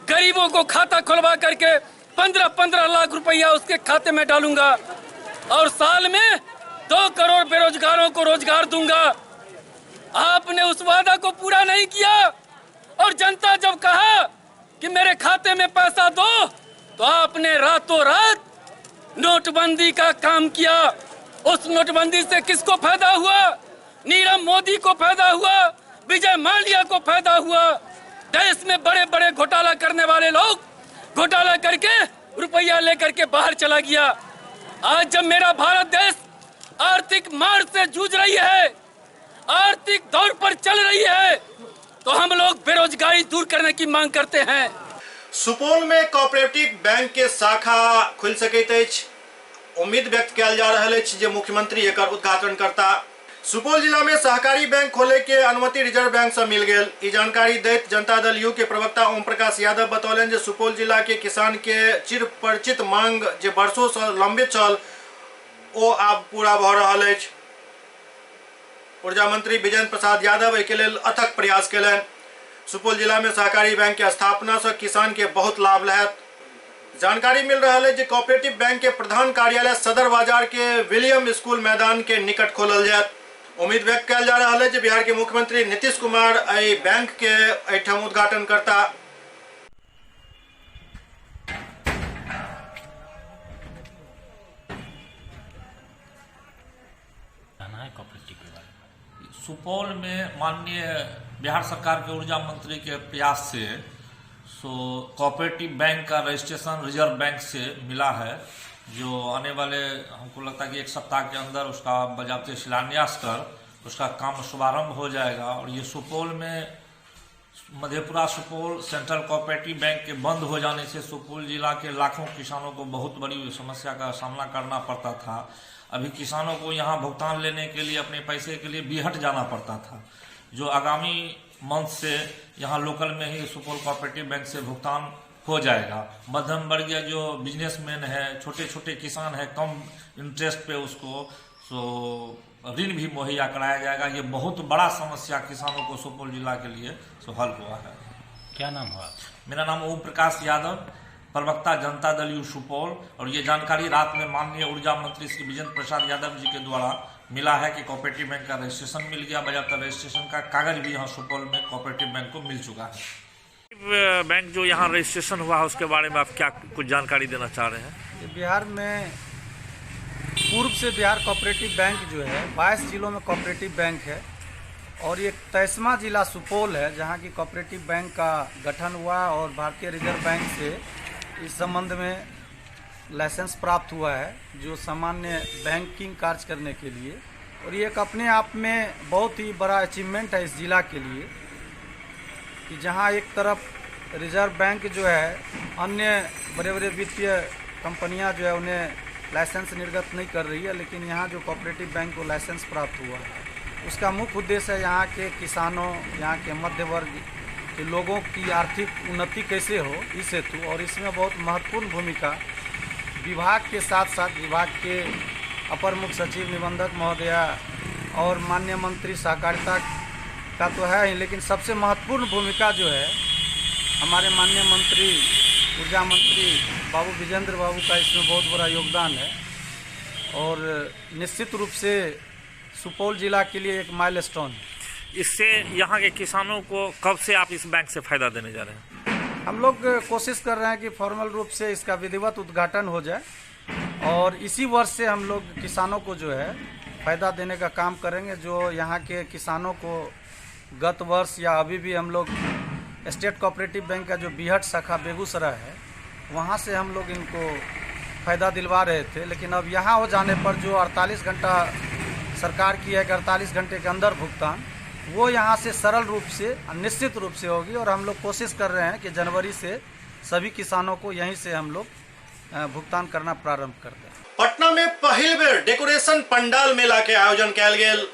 गरीबों को खाता खुलवा करके 15-15 लाख रुपया उसके खाते में डालूंगा और साल में 2 करोड़ बेरोजगारों को रोजगार दूंगा। आपने उस वादा को पूरा नहीं किया और जनता जब कहा कि मेरे खाते में पैसा दो तो आपने रातों रात नोटबंदी का काम किया। उस नोटबंदी से किसको फायदा हुआ? नीरव मोदी को फायदा हुआ, विजय माल्या को फायदा हुआ। देश में बड़े बड़े घोटाला करने वाले लोग घोटाला करके रुपया लेकर के बाहर चला गया। आज जब मेरा भारत देश आर्थिक मार से जूझ रही है, आर्थिक दौर पर चल रही है, तो हम लोग बेरोजगारी दूर करने की मांग करते हैं। सुपौल में कोऑपरेटिव बैंक के शाखा खुल सकैत अछि, उम्मीद व्यक्त कयल जा रहल अछि जे मुख्यमंत्री एकर उद्घाटन करता। सुपौल जिला में सहकारी बैंक खोले के अनुमति रिजर्व बैंक से मिल गेल। ई जानकारी दैत जनता दल यू के प्रवक्ता ओम प्रकाश यादव बतौलन जे सुपौल जिला के किसान के चिर परिचित मांग जे वर्षों से लंबित छल ओ आब पूरा भऽ रहल अछि। ऊर्जा मंत्री विजेंद्र प्रसाद यादव एके लेल अथक प्रयास केलनि। सुपौल जिला में सहकारी बैंक के स्थापना से किसान के बहुत लाभ लहत। जानकारी मिल रहा है कि कोऑपरेटिव बैंक के प्रधान कार्यालय सदर बाजार के विलियम स्कूल मैदान के निकट खोलल जायत। उम्मीद व्यक्त कयल जा रहा है कि बिहार के मुख्यमंत्री नीतीश कुमार एहि बैंक के एहिठाम उद्घाटन करता। सुपौल में माननीय बिहार सरकार के ऊर्जा मंत्री के प्रयास से कोऑपरेटिव बैंक का रजिस्ट्रेशन रिजर्व बैंक से मिला है, जो आने वाले हमको लगता है कि 1 सप्ताह के अंदर उसका बाज़ाब्ते शिलान्यास कर उसका काम शुभारंभ हो जाएगा। और ये सुपौल में Madhepura Supaul central cooperative bank के बंद हो जाने से सुपौल जिला के लाखों किसानों को बहुत बड़ी समस्या का सामना करना पड़ता था। अभी किसानों को यहाँ भुगतान लेने के लिए अपने पैसे के लिए बीहट जाना पड़ता था, जो आगामी मंथ से यहाँ लोकल में ही सुपौल कोऑपरेटिव बैंक से भुगतान हो जाएगा। मध्यम वर्गीय जो बिजनेसमैन है, छोटे छोटे किसान है, कम इंटरेस्ट पे उसको ऋण भी मुहैया कराया जाएगा। ये बहुत बड़ा समस्या किसानों को सुपौल जिला के लिए हल हुआ है। क्या नाम हुआ? मेरा नाम ओम प्रकाश यादव, प्रवक्ता जनता दल यू सुपौल। और ये जानकारी रात में माननीय ऊर्जा मंत्री श्री विजेंद्र प्रसाद यादव जी के द्वारा मिला है कि कोऑपरेटिव बैंक का रजिस्ट्रेशन मिल गया। बाज़ाब्ता रजिस्ट्रेशन का कागज भी यहाँ सुपौल में कोऑपरेटिव बैंक को मिल चुका है। बैंक जो यहाँ रजिस्ट्रेशन हुआ है उसके बारे में आप क्या कुछ जानकारी देना चाह रहे हैं? बिहार में पूर्व से बिहार कोऑपरेटिव बैंक जो है 22 जिलों में कोऑपरेटिव बैंक है और ये तैसमा जिला सुपौल है, जहाँ की कोऑपरेटिव बैंक का गठन हुआ और भारतीय रिजर्व बैंक से इस संबंध में लाइसेंस प्राप्त हुआ है, जो सामान्य बैंकिंग कार्य करने के लिए। और ये एक अपने आप में बहुत ही बड़ा अचीवमेंट है इस ज़िला के लिए, कि जहाँ एक तरफ रिजर्व बैंक जो है अन्य बड़े बड़े वित्तीय कंपनियां जो है उन्हें लाइसेंस निर्गत नहीं कर रही है, लेकिन यहाँ जो कोऑपरेटिव बैंक को लाइसेंस प्राप्त हुआ है उसका मुख्य उद्देश्य है यहाँ के किसानों, यहाँ के मध्य वर्ग के लोगों की आर्थिक उन्नति कैसे हो इस हेतु। और इसमें बहुत महत्वपूर्ण भूमिका विभाग के साथ साथ विभाग के अपर मुख्य सचिव निबंधक महोदया और माननीय मंत्री सहकारिता का तो है ही, लेकिन सबसे महत्वपूर्ण भूमिका जो है हमारे माननीय मंत्री ऊर्जा मंत्री बाबू विजेंद्र बाबू का इसमें बहुत बड़ा योगदान है। और निश्चित रूप से सुपौल जिला के लिए एक माइलस्टोन है। इससे यहाँ के किसानों को कब से आप इस बैंक से फ़ायदा देने जा रहे हैं? हम लोग कोशिश कर रहे हैं कि फॉर्मल रूप से इसका विधिवत उद्घाटन हो जाए और इसी वर्ष से हम लोग किसानों को जो है फ़ायदा देने का काम करेंगे। जो यहाँ के किसानों को गत वर्ष या अभी भी हम लोग स्टेट कोऑपरेटिव बैंक का जो बीहट शाखा बेगूसराय है वहाँ से हम लोग इनको फ़ायदा दिलवा रहे थे, लेकिन अब यहाँ हो जाने पर जो 48 घंटा सरकार की है कि 48 घंटे के अंदर भुगतान, वो यहाँ से सरल रूप से निश्चित रूप से होगी। और हम लोग कोशिश कर रहे हैं कि जनवरी से सभी किसानों को यहीं से हम लोग भुगतान करना प्रारंभ कर दें। पटना में पहिल बेर डेकोरेशन पंडाल मेला के आयोजन कयल गेल।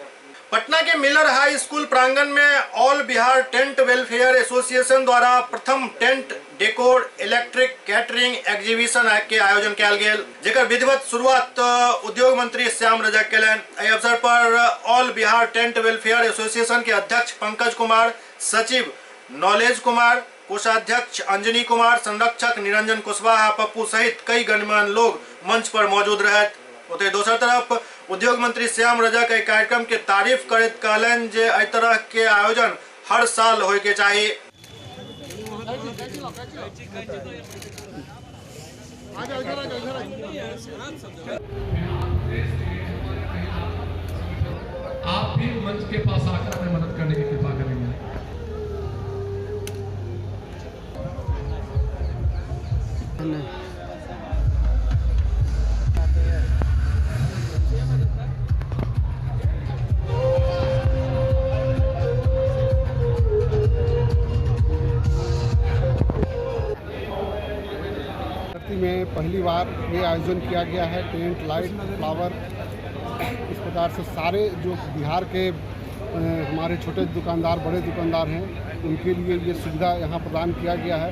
पटना के मिलर हाई स्कूल प्रांगण में all Bihar tent welfare association द्वारा प्रथम tent decor electric catering exhibition के आयोजन कयल गेल, जेकर विधिवत शुरुआत उद्योग मंत्री श्याम रजक केलन। एहि अवसर पर all Bihar tent welfare association के अध्यक्ष पंकज कुमार, सचिव नॉलेज कुमार, कोषाध्यक्ष अंजनी कुमार, संरक्षक निरंजन कुशवाहा, पप्पू सहित कई गणमान्य लोग मंच पर मौजूद रहे। ओते दोसर तरफ उद्योग मंत्री श्याम रजक एहि कार्यक्रम के तारीफ करैत कहलनि जे एहि तरह के आयोजन हर साल होय के चाही। आप भी मंच के पास आकर हमें मदद करने की कृपा करेंगे। में पहली बार ये आयोजन किया गया है। टेंट, लाइट, फ्लावर, इस प्रकार से सारे जो बिहार के हमारे छोटे दुकानदार, बड़े दुकानदार हैं, उनके लिए ये सुविधा यहाँ प्रदान किया गया है।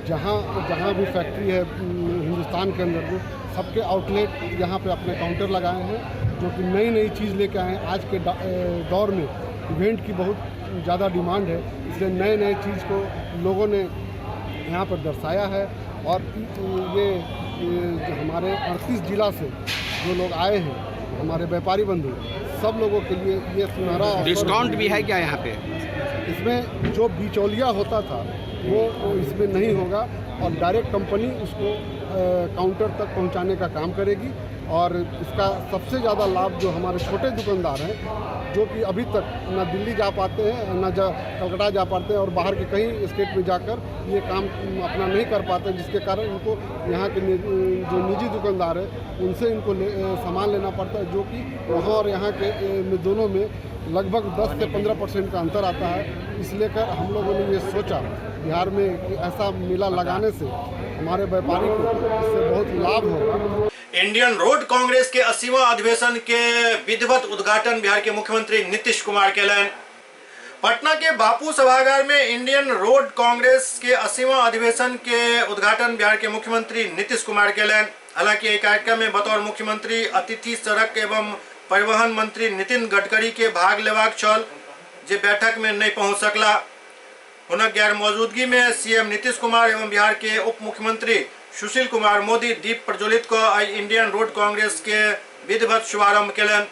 जहाँ भी फैक्ट्री है हिंदुस्तान के अंदर में, सबके आउटलेट यहाँ पे अपने काउंटर लगाए हैं, जो कि नई नई चीज़ लेके आए हैं। आज के दौर में इवेंट की बहुत ज़्यादा डिमांड है, इसलिए नए नए चीज़ को लोगों ने यहाँ पर दर्शाया है। और ये जो हमारे 38 जिला से जो लोग आए हैं, हमारे व्यापारी बंधु, सब लोगों के लिए ये सुनहरा डिस्काउंट भी है क्या यहाँ पे? इसमें जो बिचौलिया होता था वो इसमें नहीं होगा और डायरेक्ट कंपनी उसको काउंटर तक पहुंचाने का काम करेगी। और इसका सबसे ज़्यादा लाभ जो हमारे छोटे दुकानदार हैं, जो कि अभी तक न दिल्ली जा पाते हैं, न कलकत्ता जा पाते हैं और बाहर के कहीं स्टेट में जाकर ये काम अपना नहीं कर पाते, जिसके कारण उनको यहाँ के जो निजी दुकानदार है उनसे इनको सामान लेना पड़ता है, जो कि वहाँ और यहाँ के दोनों में लगभग 10 से 15% का अंतर आता है। इसलिए कर हम लोगों ने ये सोचा बिहार में कि ऐसा मेला लगाने से हमारे व्यापारी को इससे बहुत लाभ होगा। इंडियन रोड कांग्रेस के 80वां अधिवेशन के विधिवत उद्घाटन बिहार के मुख्यमंत्री नीतीश कुमार केलन। पटना के बापू सभागार में इंडियन रोड कांग्रेस के 80वां अधिवेशन के उद्घाटन बिहार के मुख्यमंत्री नीतीश कुमार केलन। हालांकि यह कार्यक्रम में बतौर मुख्यमंत्री अतिथि सड़क एवं परिवहन मंत्री नितिन गडकरी के भाग लेवाक छल, जे बैठक में नहीं पहुंच सकला। हुनक गैर मौजूदगी में सीएम नीतीश कुमार एवं बिहार के उप मुख्यमंत्री सुशील कुमार मोदी दीप प्रज्वलित कर इंडियन रोड कांग्रेस के विधिवत शुभारंभ केलन।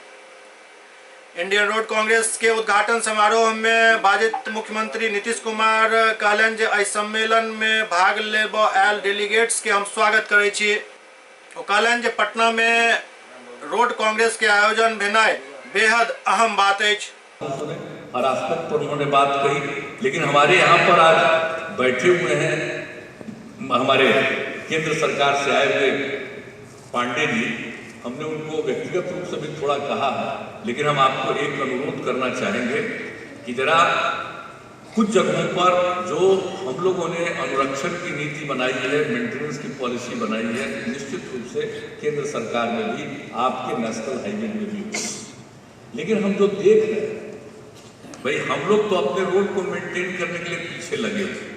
इंडियन रोड कांग्रेस के उद्घाटन समारोह में बाजित मुख्यमंत्री नीतीश कुमार कहलन जे एहि सम्मेलन में भाग लेबऽ आयल डेलीगेट्स के हम स्वागत करै छी। ओ कहलन जे पटना में रोड कांग्रेस के आयोजन भेनाइ बेहद अहम बात अछि। सुने, हरासमेंट पर उन्होंने बात कही, लेकिन हमारे यहाँ पर आज बैठे हुए हैं हमारे केंद्र सरकार से आए हुए पांडे जी। हमने उनको व्यक्तिगत रूप से भी थोड़ा कहा है, लेकिन हम आपको एक अनुरोध करना चाहेंगे कि जरा कुछ जगहों पर जो हम लोगों ने अनुरक्षण की नीति बनाई है, मेंटेनेंस की पॉलिसी बनाई है, निश्चित रूप से केंद्र सरकार में भी आपके नेशनल हाईवे में भी हो, लेकिन हम जो देख रहे हैं भाई, हम लोग तो अपने रोड को मेंटेन करने के लिए पीछे लगे हुए,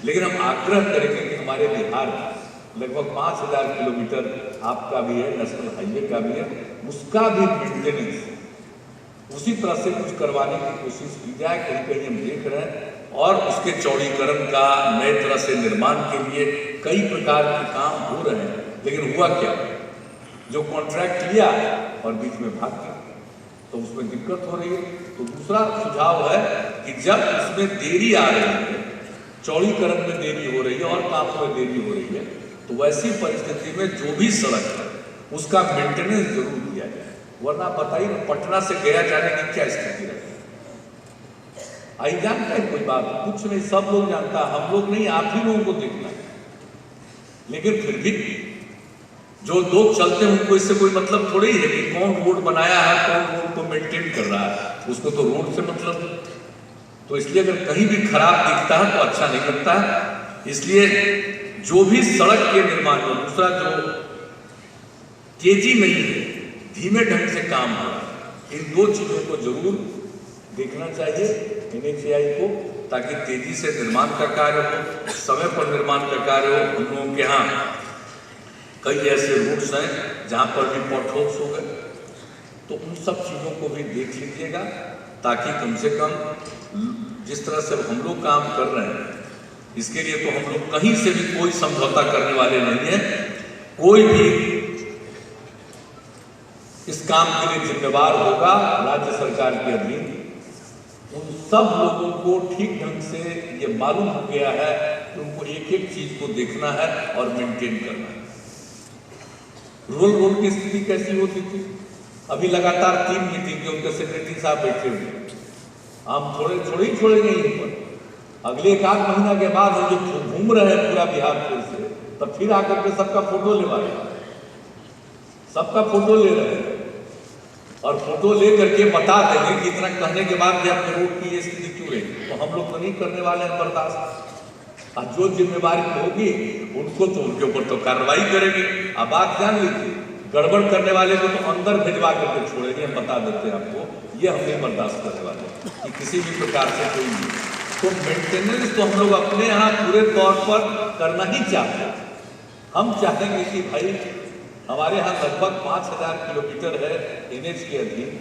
लेकिन हम आग्रह करेंगे कि हमारे बिहार में लगभग 5000 किलोमीटर आपका भी है, नेशनल हाईवे का भी है, उसका भी मेंटेनेंस उसी तरह से कुछ करवाने की कोशिश की जाए। कहीं कहीं हम देख रहे हैं, और उसके चौड़ीकरण का नए तरह से निर्माण के लिए कई प्रकार के काम हो रहे हैं, लेकिन हुआ क्या, जो कॉन्ट्रैक्ट लिया और बीच में भाग गया, तो उसमें दिक्कत हो रही है। तो दूसरा सुझाव है कि जब उसमें देरी आ रही है, चौड़ीकरण में देरी हो रही है और काम में देरी हो रही है, तो वैसी परिस्थिति में जो भी सड़क है उसका मेंटेनेंस जरूर किया जाए, वरना बताइए पटना से गया जाने की क्या स्थिति रहेगी। आई जानता है कोई बात, कुछ नहीं, सब लोग जानता है, हम लोग नहीं, आप ही लोगों को देखना है। लेकिन फिर भी जो लोग चलते हैं उनको इससे कोई मतलब थोड़ी है कि कौन रोड बनाया है, कौन रोड को मेंटेन कर रहा है, उसको तो रोड से मतलब। तो इसलिए अगर कहीं भी खराब दिखता है तो अच्छा नहीं लगता है। इसलिए जो भी सड़क के निर्माण में, दूसरा जो तेजी नहीं है, धीमे ढंग से काम हो रहा है, इन दो चीजों को जरूर देखना चाहिए NHAI को, ताकि तेजी से निर्माण का कार्य हो, समय पर निर्माण का कार्य हो। उन लोगों के यहाँ कई ऐसे रूट्स हैं जहाँ पर भी पॉटहोल्स हो गए, तो उन सब चीज़ों को भी देख लीजिएगा, ताकि कम से कम जिस तरह से हम लोग काम कर रहे हैं, इसके लिए तो हम लोग कहीं से भी कोई समझौता करने वाले नहीं है। कोई भी इस काम के लिए जिम्मेवार होगा राज्य सरकार के अधीन, उन सब लोगों को ठीक ढंग से ये मालूम हो गया है कि उनको एक एक चीज को देखना है और मेंटेन करना है। रोड की स्थिति कैसी होती थी, अभी लगातार 3 मीटिंग के उनके सेक्रेटरी साहब बैठे हुए, हम थोड़े ही छोड़ेंगे ऊपर, अगले 1 महीना के बाद हम जो घूम रहे हैं पूरा बिहार फिर से, तब फिर आकर के सबका फोटो ले रहे हैं, सबका फोटो ले रहे हैं, और फोटो ले करके बता देंगे कि इतना कहने के बाद भी आपके रोड की ये स्थिति क्यों है। तो हम लोग तो नहीं करने वाले हैं बर्दाश्त, और जो जिम्मेवारी होगी उनको तो उनके ऊपर तो कार्रवाई करेंगे। अब बात जान लीजिए, गड़बड़ करने वाले को तो अंदर भिजवा करके छोड़ेंगे, हम बता देते हैं आपको, ये हम नहीं बर्दाश्त करने वाले कि किसी भी प्रकार से कोई नहीं। तो मेंटेनेंस तो हम लोग अपने यहाँ पूरे तौर पर करना ही चाहते हैं। हम चाहेंगे कि भाई हमारे यहाँ लगभग 5000 किलोमीटर है NH के अधीन,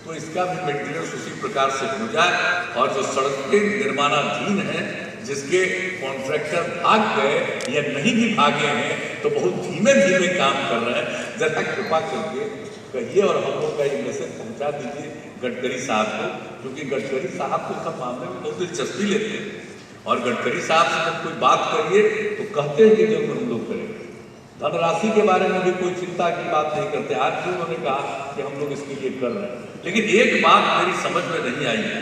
तो इसका भी मेंटेनेंस उसी प्रकार से हो जाए, और जो सड़कें निर्माणाधीन हैं जिसके कॉन्ट्रैक्टर भाग गए या नहीं भी भागे हैं, तो बहुत धीमे धीमे काम कर रहे हैं, जरा कृपा करके कहिए और हम लोग का ये मैसेज पहुँचा दीजिए गडकरी साहब को, क्योंकि गडकरी साहब तो सब मामले में बहुत दिलचस्पी लेते हैं, और गडकरी साहब से जब कोई बात करिए तो कहते हैं कि जरूर हम लोग करेंगे। धनराशि के बारे में भी कोई चिंता की बात नहीं करते, आज भी उन्होंने कहा कि हम लोग इसके लिए कर रहे हैं। लेकिन एक बात मेरी समझ में नहीं आई है,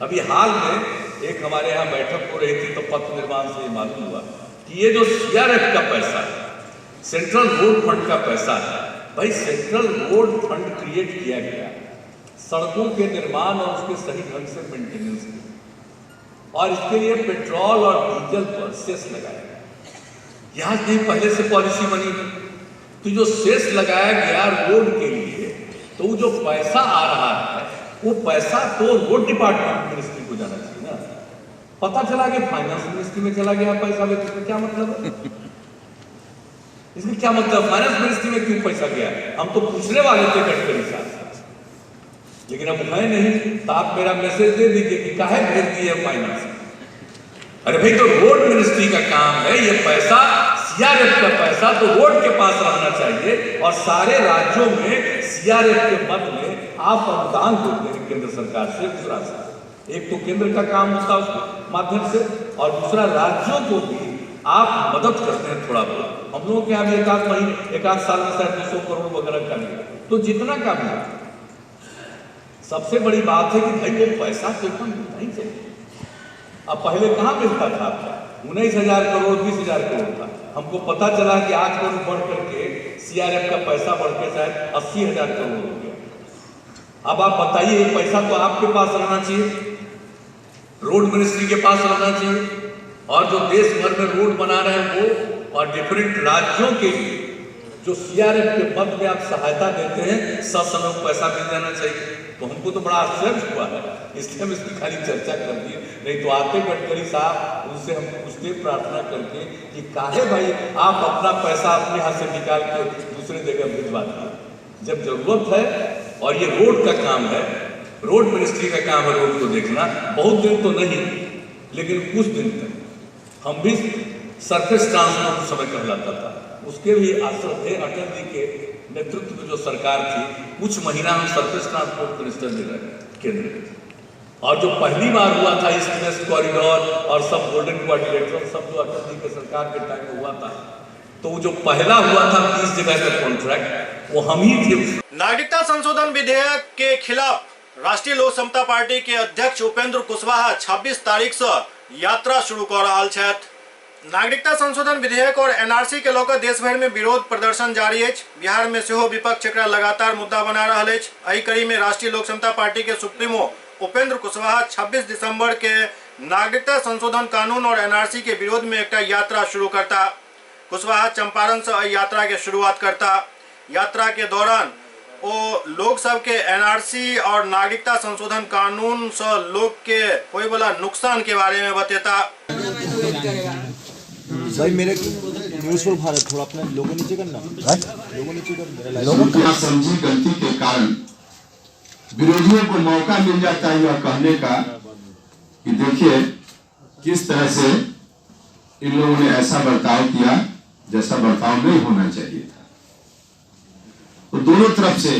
अभी हाल में एक हमारे यहाँ बैठक हो रही थी, तो पथ निर्माण से मालूम हुआ कि ये जो CRF का पैसा है, सेंट्रल रोड फंड का पैसा है, भाई सेंट्रल रोड फंड क्रिएट किया गया सड़कों के निर्माण और उसके सही ढंग से मेंटेनेंस के, और इसके लिए पेट्रोल और डीजल पर सेस लगाया गया। यहाँ नहीं पहले से पॉलिसी बनी है, तो जो सेस लगाया गया रोड के लिए, तो वो जो पैसा आ रहा है वो पैसा तो रोड डिपार्टमेंट मिनिस्ट्री को जाना चाहिए ना। पता चला कि फाइनेंस मिनिस्ट्री में चला गया पैसा, इसमें क्या मतलब है? इसमें क्या मतलब, फाइनेंस मिनिस्ट्री में क्यों पैसा गया? हम तो पूछने वाले थे गडकरी साहब, लेकिन अब है नहीं, तो आप मेरा मैसेज दे दीजिए कि काहे भेज दिए फाइनेंस। अरे भाई, तो रोड मिनिस्ट्री का काम है, ये पैसा CRF का पैसा तो रोड के पास रहना चाहिए, और सारे राज्यों में CRF के मद में आप अनुदान देते हैं केंद्र सरकार से, दूसरा से, एक तो केंद्र का काम होता है उसके माध्यम से, और दूसरा राज्यों को भी आप मदद करते हैं थोड़ा बहुत। हम लोगों के यहाँ भी एक आध साल में शायद 200 करोड़ वगैरह का नहीं, तो जितना का भी सबसे बड़ी बात है कि भाई वो पैसा तो नहीं चाहिए। अब पहले कहाँ मिलता था आपका 19,000 करोड़ 20,000 करोड़ था। हमको पता चला कि 8 करोड़ बढ़ करके CRF का पैसा बढ़ के शायद 80,000 करोड़ हो गया। अब आप बताइए ये पैसा तो आपके पास रहना चाहिए, रोड मिनिस्ट्री के पास रहना चाहिए, और जो देश भर में रोड बना रहे हैं वो, और डिफरेंट राज्यों के लिए जो CRF के पद में आप सहायता देते हैं ससमय पैसा मिल जाना चाहिए। तो हमको तो बड़ा आश्चर्य हुआ है, इसलिए हम इसकी खाली चर्चा कर दी। नहीं तो आते गडकरी साहब उनसे हम पूछते प्रार्थना करके कि काहे भाई आप अपना पैसा अपने हाथ से निकाल के दूसरे जगह भिजवा दिए जब जरूरत है। और ये रोड का काम है, रोड मिनिस्ट्री का काम है रोड को देखना। बहुत दिन तो नहीं लेकिन कुछ दिन तक हम भी सरफेस ट्रांसपोर्ट समय कहलाता था, उसके भी आश्रय थे। अटल जी के नेतृत्व में जो सरकार थी कुछ महीना हम सरफेस ट्रांसपोर्ट मिनिस्टर में रहे केंद्र में। और जो पहली बार हुआ था ईस्ट वेस्ट कॉरिडोर और सब गोल्डन क्वाड्रिलेटरल सब जो अटल जी के सरकार के टाइम में हुआ था, तो वो जो पहला हुआ था 30 जगह का कॉन्ट्रैक्ट वो हम ही थे। नागरिकता संशोधन विधेयक के खिलाफ राष्ट्रीय लोक समता पार्टी के अध्यक्ष उपेंद्र कुशवाहा 26 तारीख से यात्रा शुरू कर रहा छथि। नागरिकता संशोधन विधेयक और NRC के लऽ कऽ देश भर में विरोध प्रदर्शन जारी अछि। बिहार में सेहो विपक्ष एकरा लगातार मुद्दा बना रहल अछि। एहि कड़ी में राष्ट्रीय लोक समता पार्टी के सुप्रीमो उपेंद्र कुशवाहा 26 दिसंबर के नागरिकता संशोधन कानून और NRC के विरोध में एक यात्रा शुरू करता। कुशवाहा चंपारण से यात्रा के शुरुआत करता। यात्रा के दौरान वो लोग सब के NRC और नागरिकता संशोधन कानून से लोग के होने वाला नुकसान के बारे में बतेता। भाई मेरे न्यूज़ फॉर भारत थोड़ा अपने लोगों नीचे करना, लोगों नीचे करना। लोगों की समझी गलती के कारण विरोधियों को मौका मिल जाता है यह कहने का कि देखिए किस तरह से इन लोगों ने ऐसा बर्ताव किया जैसा बर्ताव नहीं होना चाहिए था। तो दोनों तरफ से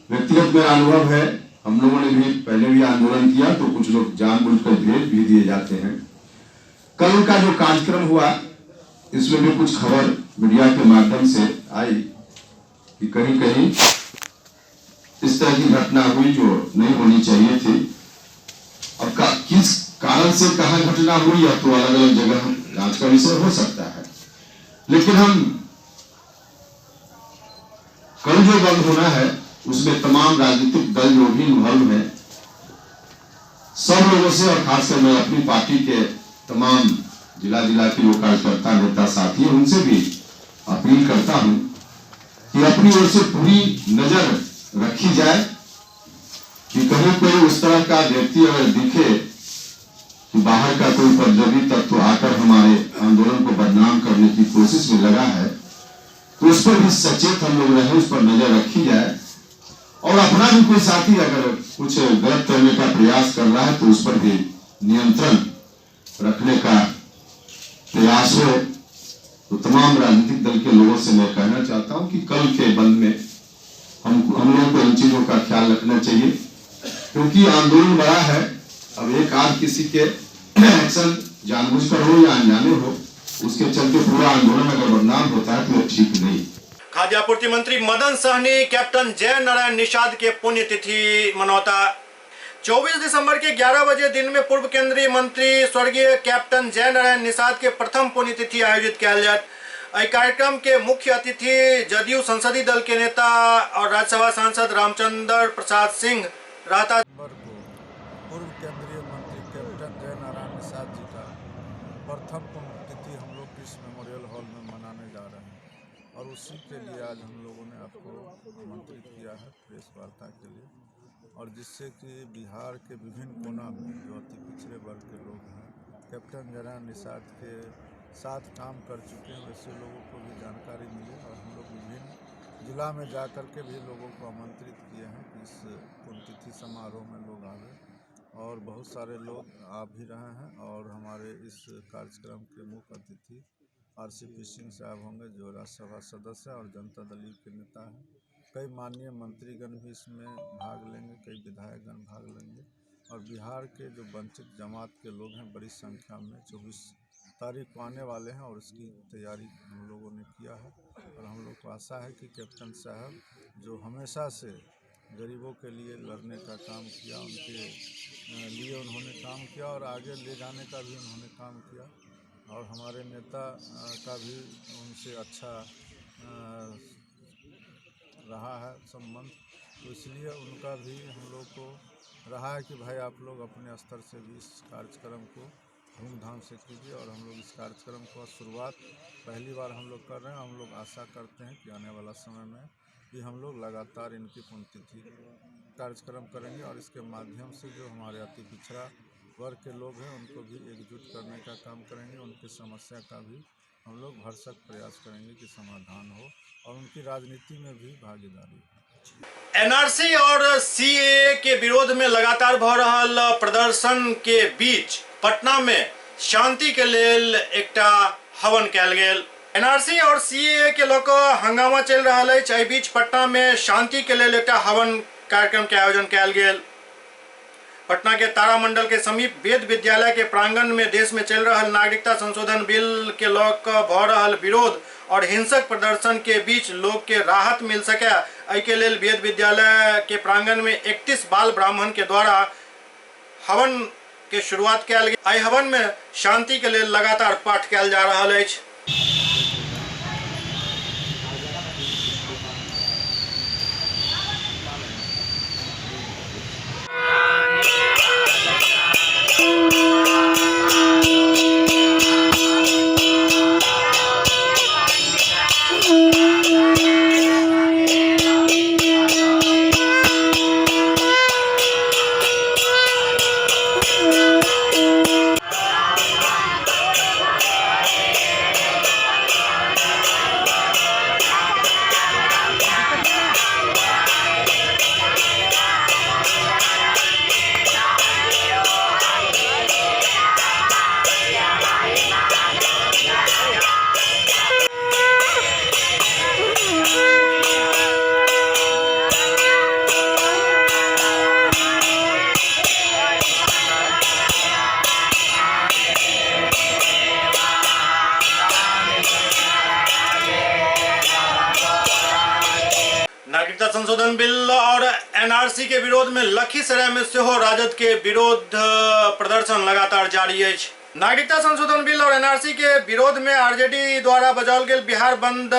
व्यक्तिगत मेरा अनुभव है, हम लोगों ने भी पहले भी आंदोलन किया तो कुछ लोग जानबूझकर भेज भी दिए जाते हैं। कल का जो कार्यक्रम हुआ इसमें भी कुछ खबर मीडिया के माध्यम से आई कि कहीं कहीं इस तरह की घटना हुई जो नहीं होनी चाहिए थी। और किस कारण से कहां घटना हुई या तो अलग अलग जगह जांच का विषय हो सकता है, लेकिन हम कल जो बंद होना है उसमें तमाम राजनीतिक दल जो भी इन्वॉल्व है सब लोगों से, और खासकर मैं अपनी पार्टी के तमाम जिला के जो कार्यकर्ता नेता साथी हैं उनसे भी अपील करता हूं कि अपनी ओर से पूरी नजर रखी जाए कि कहीं कोई उस तरह का व्यक्ति अगर दिखे कि बाहर का कोई उपद्रवी तत्व आकर हमारे आंदोलन को बदनाम करने की कोशिश में लगा है तो उस पर भी सचेत हम लोग रहे, उस पर नजर रखी जाए। और अपना भी कोई साथी अगर कुछ गलत करने का प्रयास कर रहा है तो उस पर भी नियंत्रण रखने का प्रयास हो। तो तमाम राजनीतिक दल के लोगों से मैं कहना चाहता हूं कि कल के बंद में हम लोगों को इन चीजों का ख्याल रखना चाहिए, क्योंकि आंदोलन बड़ा है। अब एक आध किसी के एक्शन जानबूझकर हो या अनजाने हो, उसके चलते पूरा आंदोलन अगर बदनाम होता है तो ठीक नहीं। खाद्य आपूर्ति मंत्री मदन सहनी कैप्टन जय नारायण निषाद के पुण्यतिथि मनाता। 24 दिसंबर के 11 बजे दिन में पूर्व केंद्रीय मंत्री स्वर्गीय कैप्टन जय नारायण निषाद के प्रथम पुण्यतिथि आयोजित किया जाए। कार्यक्रम के मुख्य अतिथि जदयू संसदीय दल के नेता और राज्यसभा सांसद रामचंद्र प्रसाद सिंह रहता। पूर्व केंद्रीय मंत्री कैप्टन जय नारायण निषाद जी का प्रथम पुण्यतिथि हम लोग इस मेमोरियल हॉल में मनाने जा रहे हैं और उसी के लिए आज हम लोगों ने आपको आमंत्रित किया है प्रेस वार्ता के लिए, और जिससे कि बिहार के विभिन्न कोना में जो अति पिछड़े वर्ग के लोग हैं कैप्टन जय नारायण निषाद के साथ काम कर चुके हैं वैसे लोगों को भी जानकारी मिले। और हम लोग विभिन्न जिला में जा कर के भी लोगों को आमंत्रित किए हैं कि इस पुण्यतिथि समारोह में लोग आवे, और बहुत सारे लोग आ भी रहे हैं। और हमारे इस कार्यक्रम के मुख्य अतिथि RCP सिंह साहब होंगे जो राज्यसभा सदस्य और जनता दल के नेता हैं। कई माननीय मंत्रीगण भी इसमें भाग लेंगे, कई विधायकगण भाग लेंगे, और बिहार के जो वंचित जमात के लोग हैं बड़ी संख्या में 24 तारीख को आने वाले हैं, और इसकी तैयारी हम लोगों ने किया है। और हम लोग को आशा है कि कैप्टन साहब जो हमेशा से गरीबों के लिए लड़ने का काम किया, उनके लिए उन्होंने काम किया और आगे ले जाने का भी उन्होंने काम किया। और हमारे नेता का भी उनसे अच्छा रहा है संबंध, तो इसलिए उनका भी हम लोग को रहा है कि भाई आप लोग अपने स्तर से भी इस कार्यक्रम को धूमधाम से कीजिए। और हम लोग इस कार्यक्रम को शुरुआत पहली बार हम लोग कर रहे हैं। हम लोग आशा करते हैं कि आने वाला समय में भी हम लोग लगातार इनकी पुण्यतिथि कार्यक्रम करेंगे और इसके माध्यम से जो हमारे अति पिछड़ा वर्ग के लोग हैं उनको भी एकजुट करने का काम करेंगे। उनकी समस्या का भी हम लोग भरसक प्रयास करेंगे कि समाधान हो और उनकी राजनीति में भी भागीदारी हो। एनआरसी और सीएए के विरोध में लगातार भ रहल प्रदर्शन के बीच पटना में शांति के लेल एकटा हवन कैल गेल। एनआरसी और सीएए के लोक हंगामा चल रहा है। एहि बीच पटना में शांति के लेल एकटा हवन कार्यक्रम के आयोजन कैल गेल। पटना के तारामंडल के समीप वेद विद्यालय के प्रांगण में देश में चल रहा नागरिकता संशोधन बिल के लोक भ रहल विरोध और हिंसक प्रदर्शन के बीच लोग के राहत मिल सके, एहि के लेल वेद विद्यालय के प्रांगण में 31 बाल ब्राह्मण के द्वारा हवन के शुरुआत कैल गेल। एहि हवन में शांति के लेल लगातार पाठ कैल जा रहा है। नागरिकता संशोधन बिल और एनआरसी के विरोध में लखीसराय में सेहो राजद के विरोध प्रदर्शन लगातार जारी है। नागरिकता संशोधन बिल और एनआरसी के विरोध में आरजेडी द्वारा बजाओल गेल बिहार बंद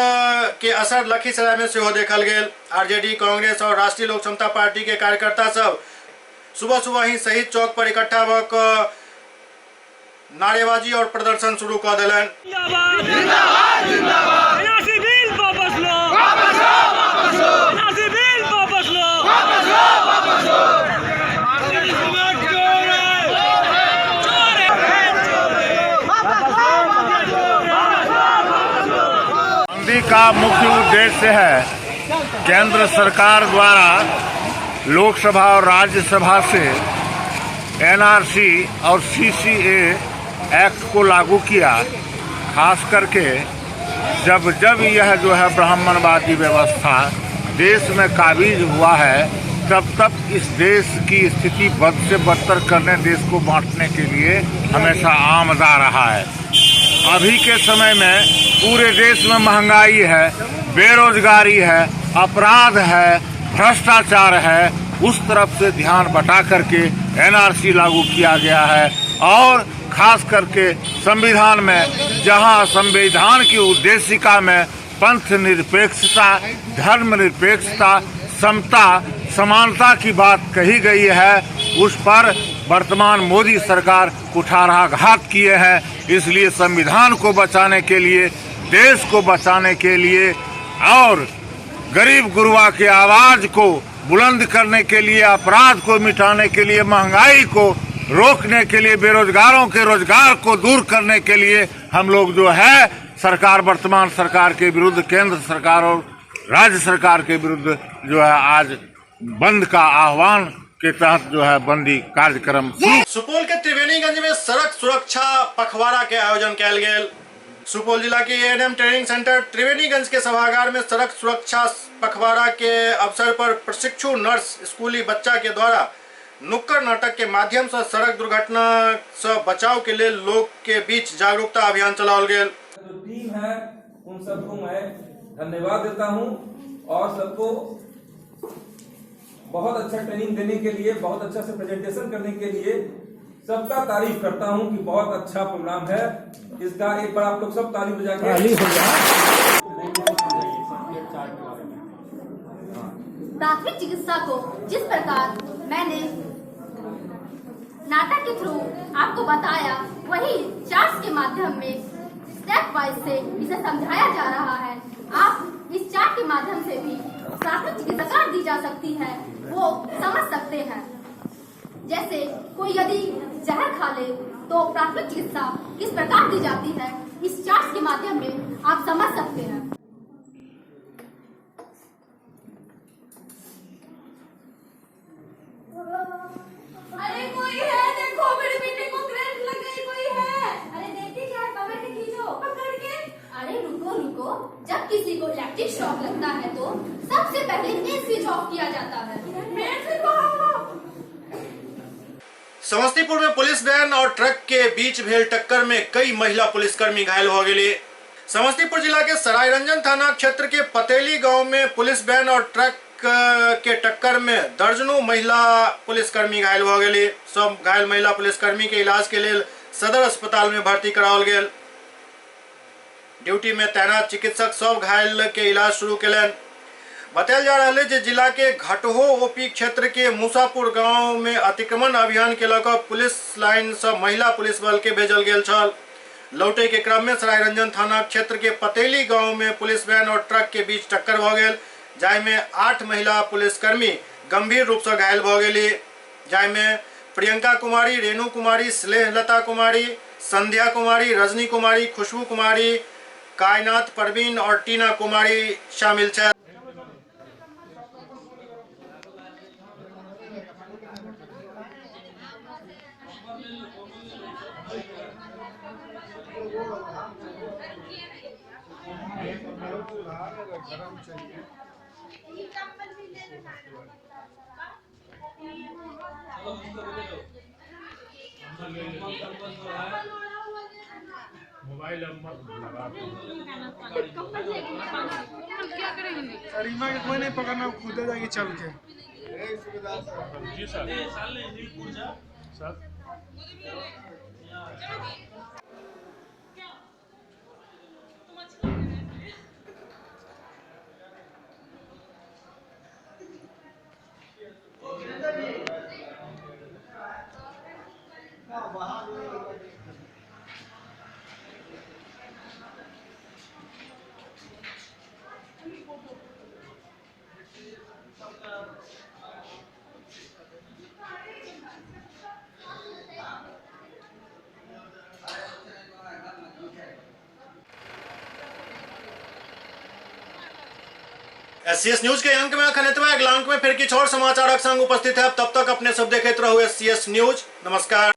के असर लखीसराय में सेहो देखल गेल। आरजेडी, कांग्रेस और राष्ट्रीय लोक समता पार्टी के कार्यकर्ता सब सुबह सुबह ही शहीद चौक पर इकट्ठा होकर नारेबाजी और प्रदर्शन शुरू कर दिलन। का मुख्य उद्देश्य है केंद्र सरकार द्वारा लोकसभा और राज्यसभा से एनआरसी और सीसीए एक्ट को लागू किया। खास करके जब यह जो है ब्राह्मणवादी व्यवस्था देश में काबिज हुआ है तब इस देश की स्थिति बद से बदतर करने, देश को बांटने के लिए हमेशा आमदा रहा है। अभी के समय में पूरे देश में महंगाई है, बेरोजगारी है, अपराध है, भ्रष्टाचार है, उस तरफ से ध्यान बटा करके एनआरसी लागू किया गया है। और खास करके संविधान में जहां संविधान की उद्देशिका में पंथ निरपेक्षता, धर्म निरपेक्षता, समता, समानता की बात कही गई है, उस पर वर्तमान मोदी सरकार कुठाराघात किए हैं। इसलिए संविधान को बचाने के लिए, देश को बचाने के लिए और गरीब गुरबा के आवाज को बुलंद करने के लिए, अपराध को मिटाने के लिए, महंगाई को रोकने के लिए, बेरोजगारों के रोजगार को दूर करने के लिए हम लोग जो है सरकार, वर्तमान सरकार के विरुद्ध, केंद्र सरकार और राज्य सरकार के विरुद्ध जो है आज बंद का आह्वान के तहत जो है बंदी कार्यक्रम। सुपौल के त्रिवेणीगंज में सड़क सुरक्षा पखवाड़ा के आयोजन कैल गेल। सुपौल जिला के एएनएम ट्रेनिंग सेंटर त्रिवेणीगंज के सभागार में सड़क सुरक्षा पखवाड़ा के अवसर पर प्रशिक्षु नर्स स्कूली बच्चा के द्वारा नुक्कड़ नाटक के माध्यम से सड़क दुर्घटना से बचाव के लिए लोग के बीच जागरूकता अभियान चलाओल गेल। जो टीम है उन सबको मैं धन्यवाद देता हूं और सबको बहुत अच्छा ट्रेनिंग देने के लिए, बहुत अच्छा से प्रेजेंटेशन करने के लिए सबका तारीफ करता हूं कि बहुत अच्छा प्रोग्राम है। इसका एक बार आप लोग सब ताली बजा के। प्राथमिक चिकित्सा को जिस प्रकार मैंने नाटक के थ्रू आपको बताया, वही चार्ट के माध्यम में स्टेप वाइज से इसे समझाया जा रहा है। आप इस चार्ट के माध्यम से भी प्राथमिक चिकित्सा दी जा सकती है, वो समझ सकते हैं। जैसे कोई यदि जहर खा ले तो प्राथमिक चिकित्सा किस प्रकार दी जाती है, इस चार्ट के माध्यम में आप समझ सकते हैं। अरे कोई है, देखो मेरी बेटे को करंट लग गई, कोई है। अरे देखती क्या है, पकड़ के खींचो, पकड़ के। अरे रुको रुको, जब किसी को इलेक्ट्रिक शॉक लगता है तो सबसे पहले मेन स्विच ऑफ किया जाता है। Main switch off. समस्तीपुर में पुलिस वैन और ट्रक के बीच भेल टक्कर में कई महिला पुलिसकर्मी घायल हो गए। समस्तीपुर जिला के सरायरंजन थाना क्षेत्र के पतेली गांव में पुलिस वैन और ट्रक के टक्कर में दर्जनों महिला पुलिसकर्मी घायल हो गए। सब घायल महिला पुलिसकर्मी के इलाज के लिए सदर अस्पताल में भर्ती कराओल गेल। ड्यूटी में तैनात चिकित्सक सब घायल के इलाज शुरू कलन। बतायल जा रहा है कि जिला के घटहो ओपी क्षेत्र के मूसापुर गांव में अतिक्रमण अभियान के लकर पुलिस लाइन से महिला पुलिस बल के भेजल गेल छल। लौटे के क्रम में सरायरंजन थाना क्षेत्र के पतेली गांव में पुलिस वैन और ट्रक के बीच टक्कर भ गेल, जाहिमे 8 महिला पुलिसकर्मी गंभीर रूप से घायल भ गेली। जाहिमे प्रियंका कुमारी, रेणु कुमारी, स्नेहलता कुमारी, संध्या कुमारी, रजनी कुमारी, खुशबू कुमारी, कायनात परवीन और टीना कुमारी शामिल है। मोबाइल क्या करेंगे? करीमा के कोई नहीं पकड़ना, खुद जाएगी चल के। जी सर। सर SCS न्यूज के अंक में अगला अंक में फिर कुछ और समाचार संग उपस्थित है। तब तक अपने सब देखते रहो SCS न्यूज। नमस्कार।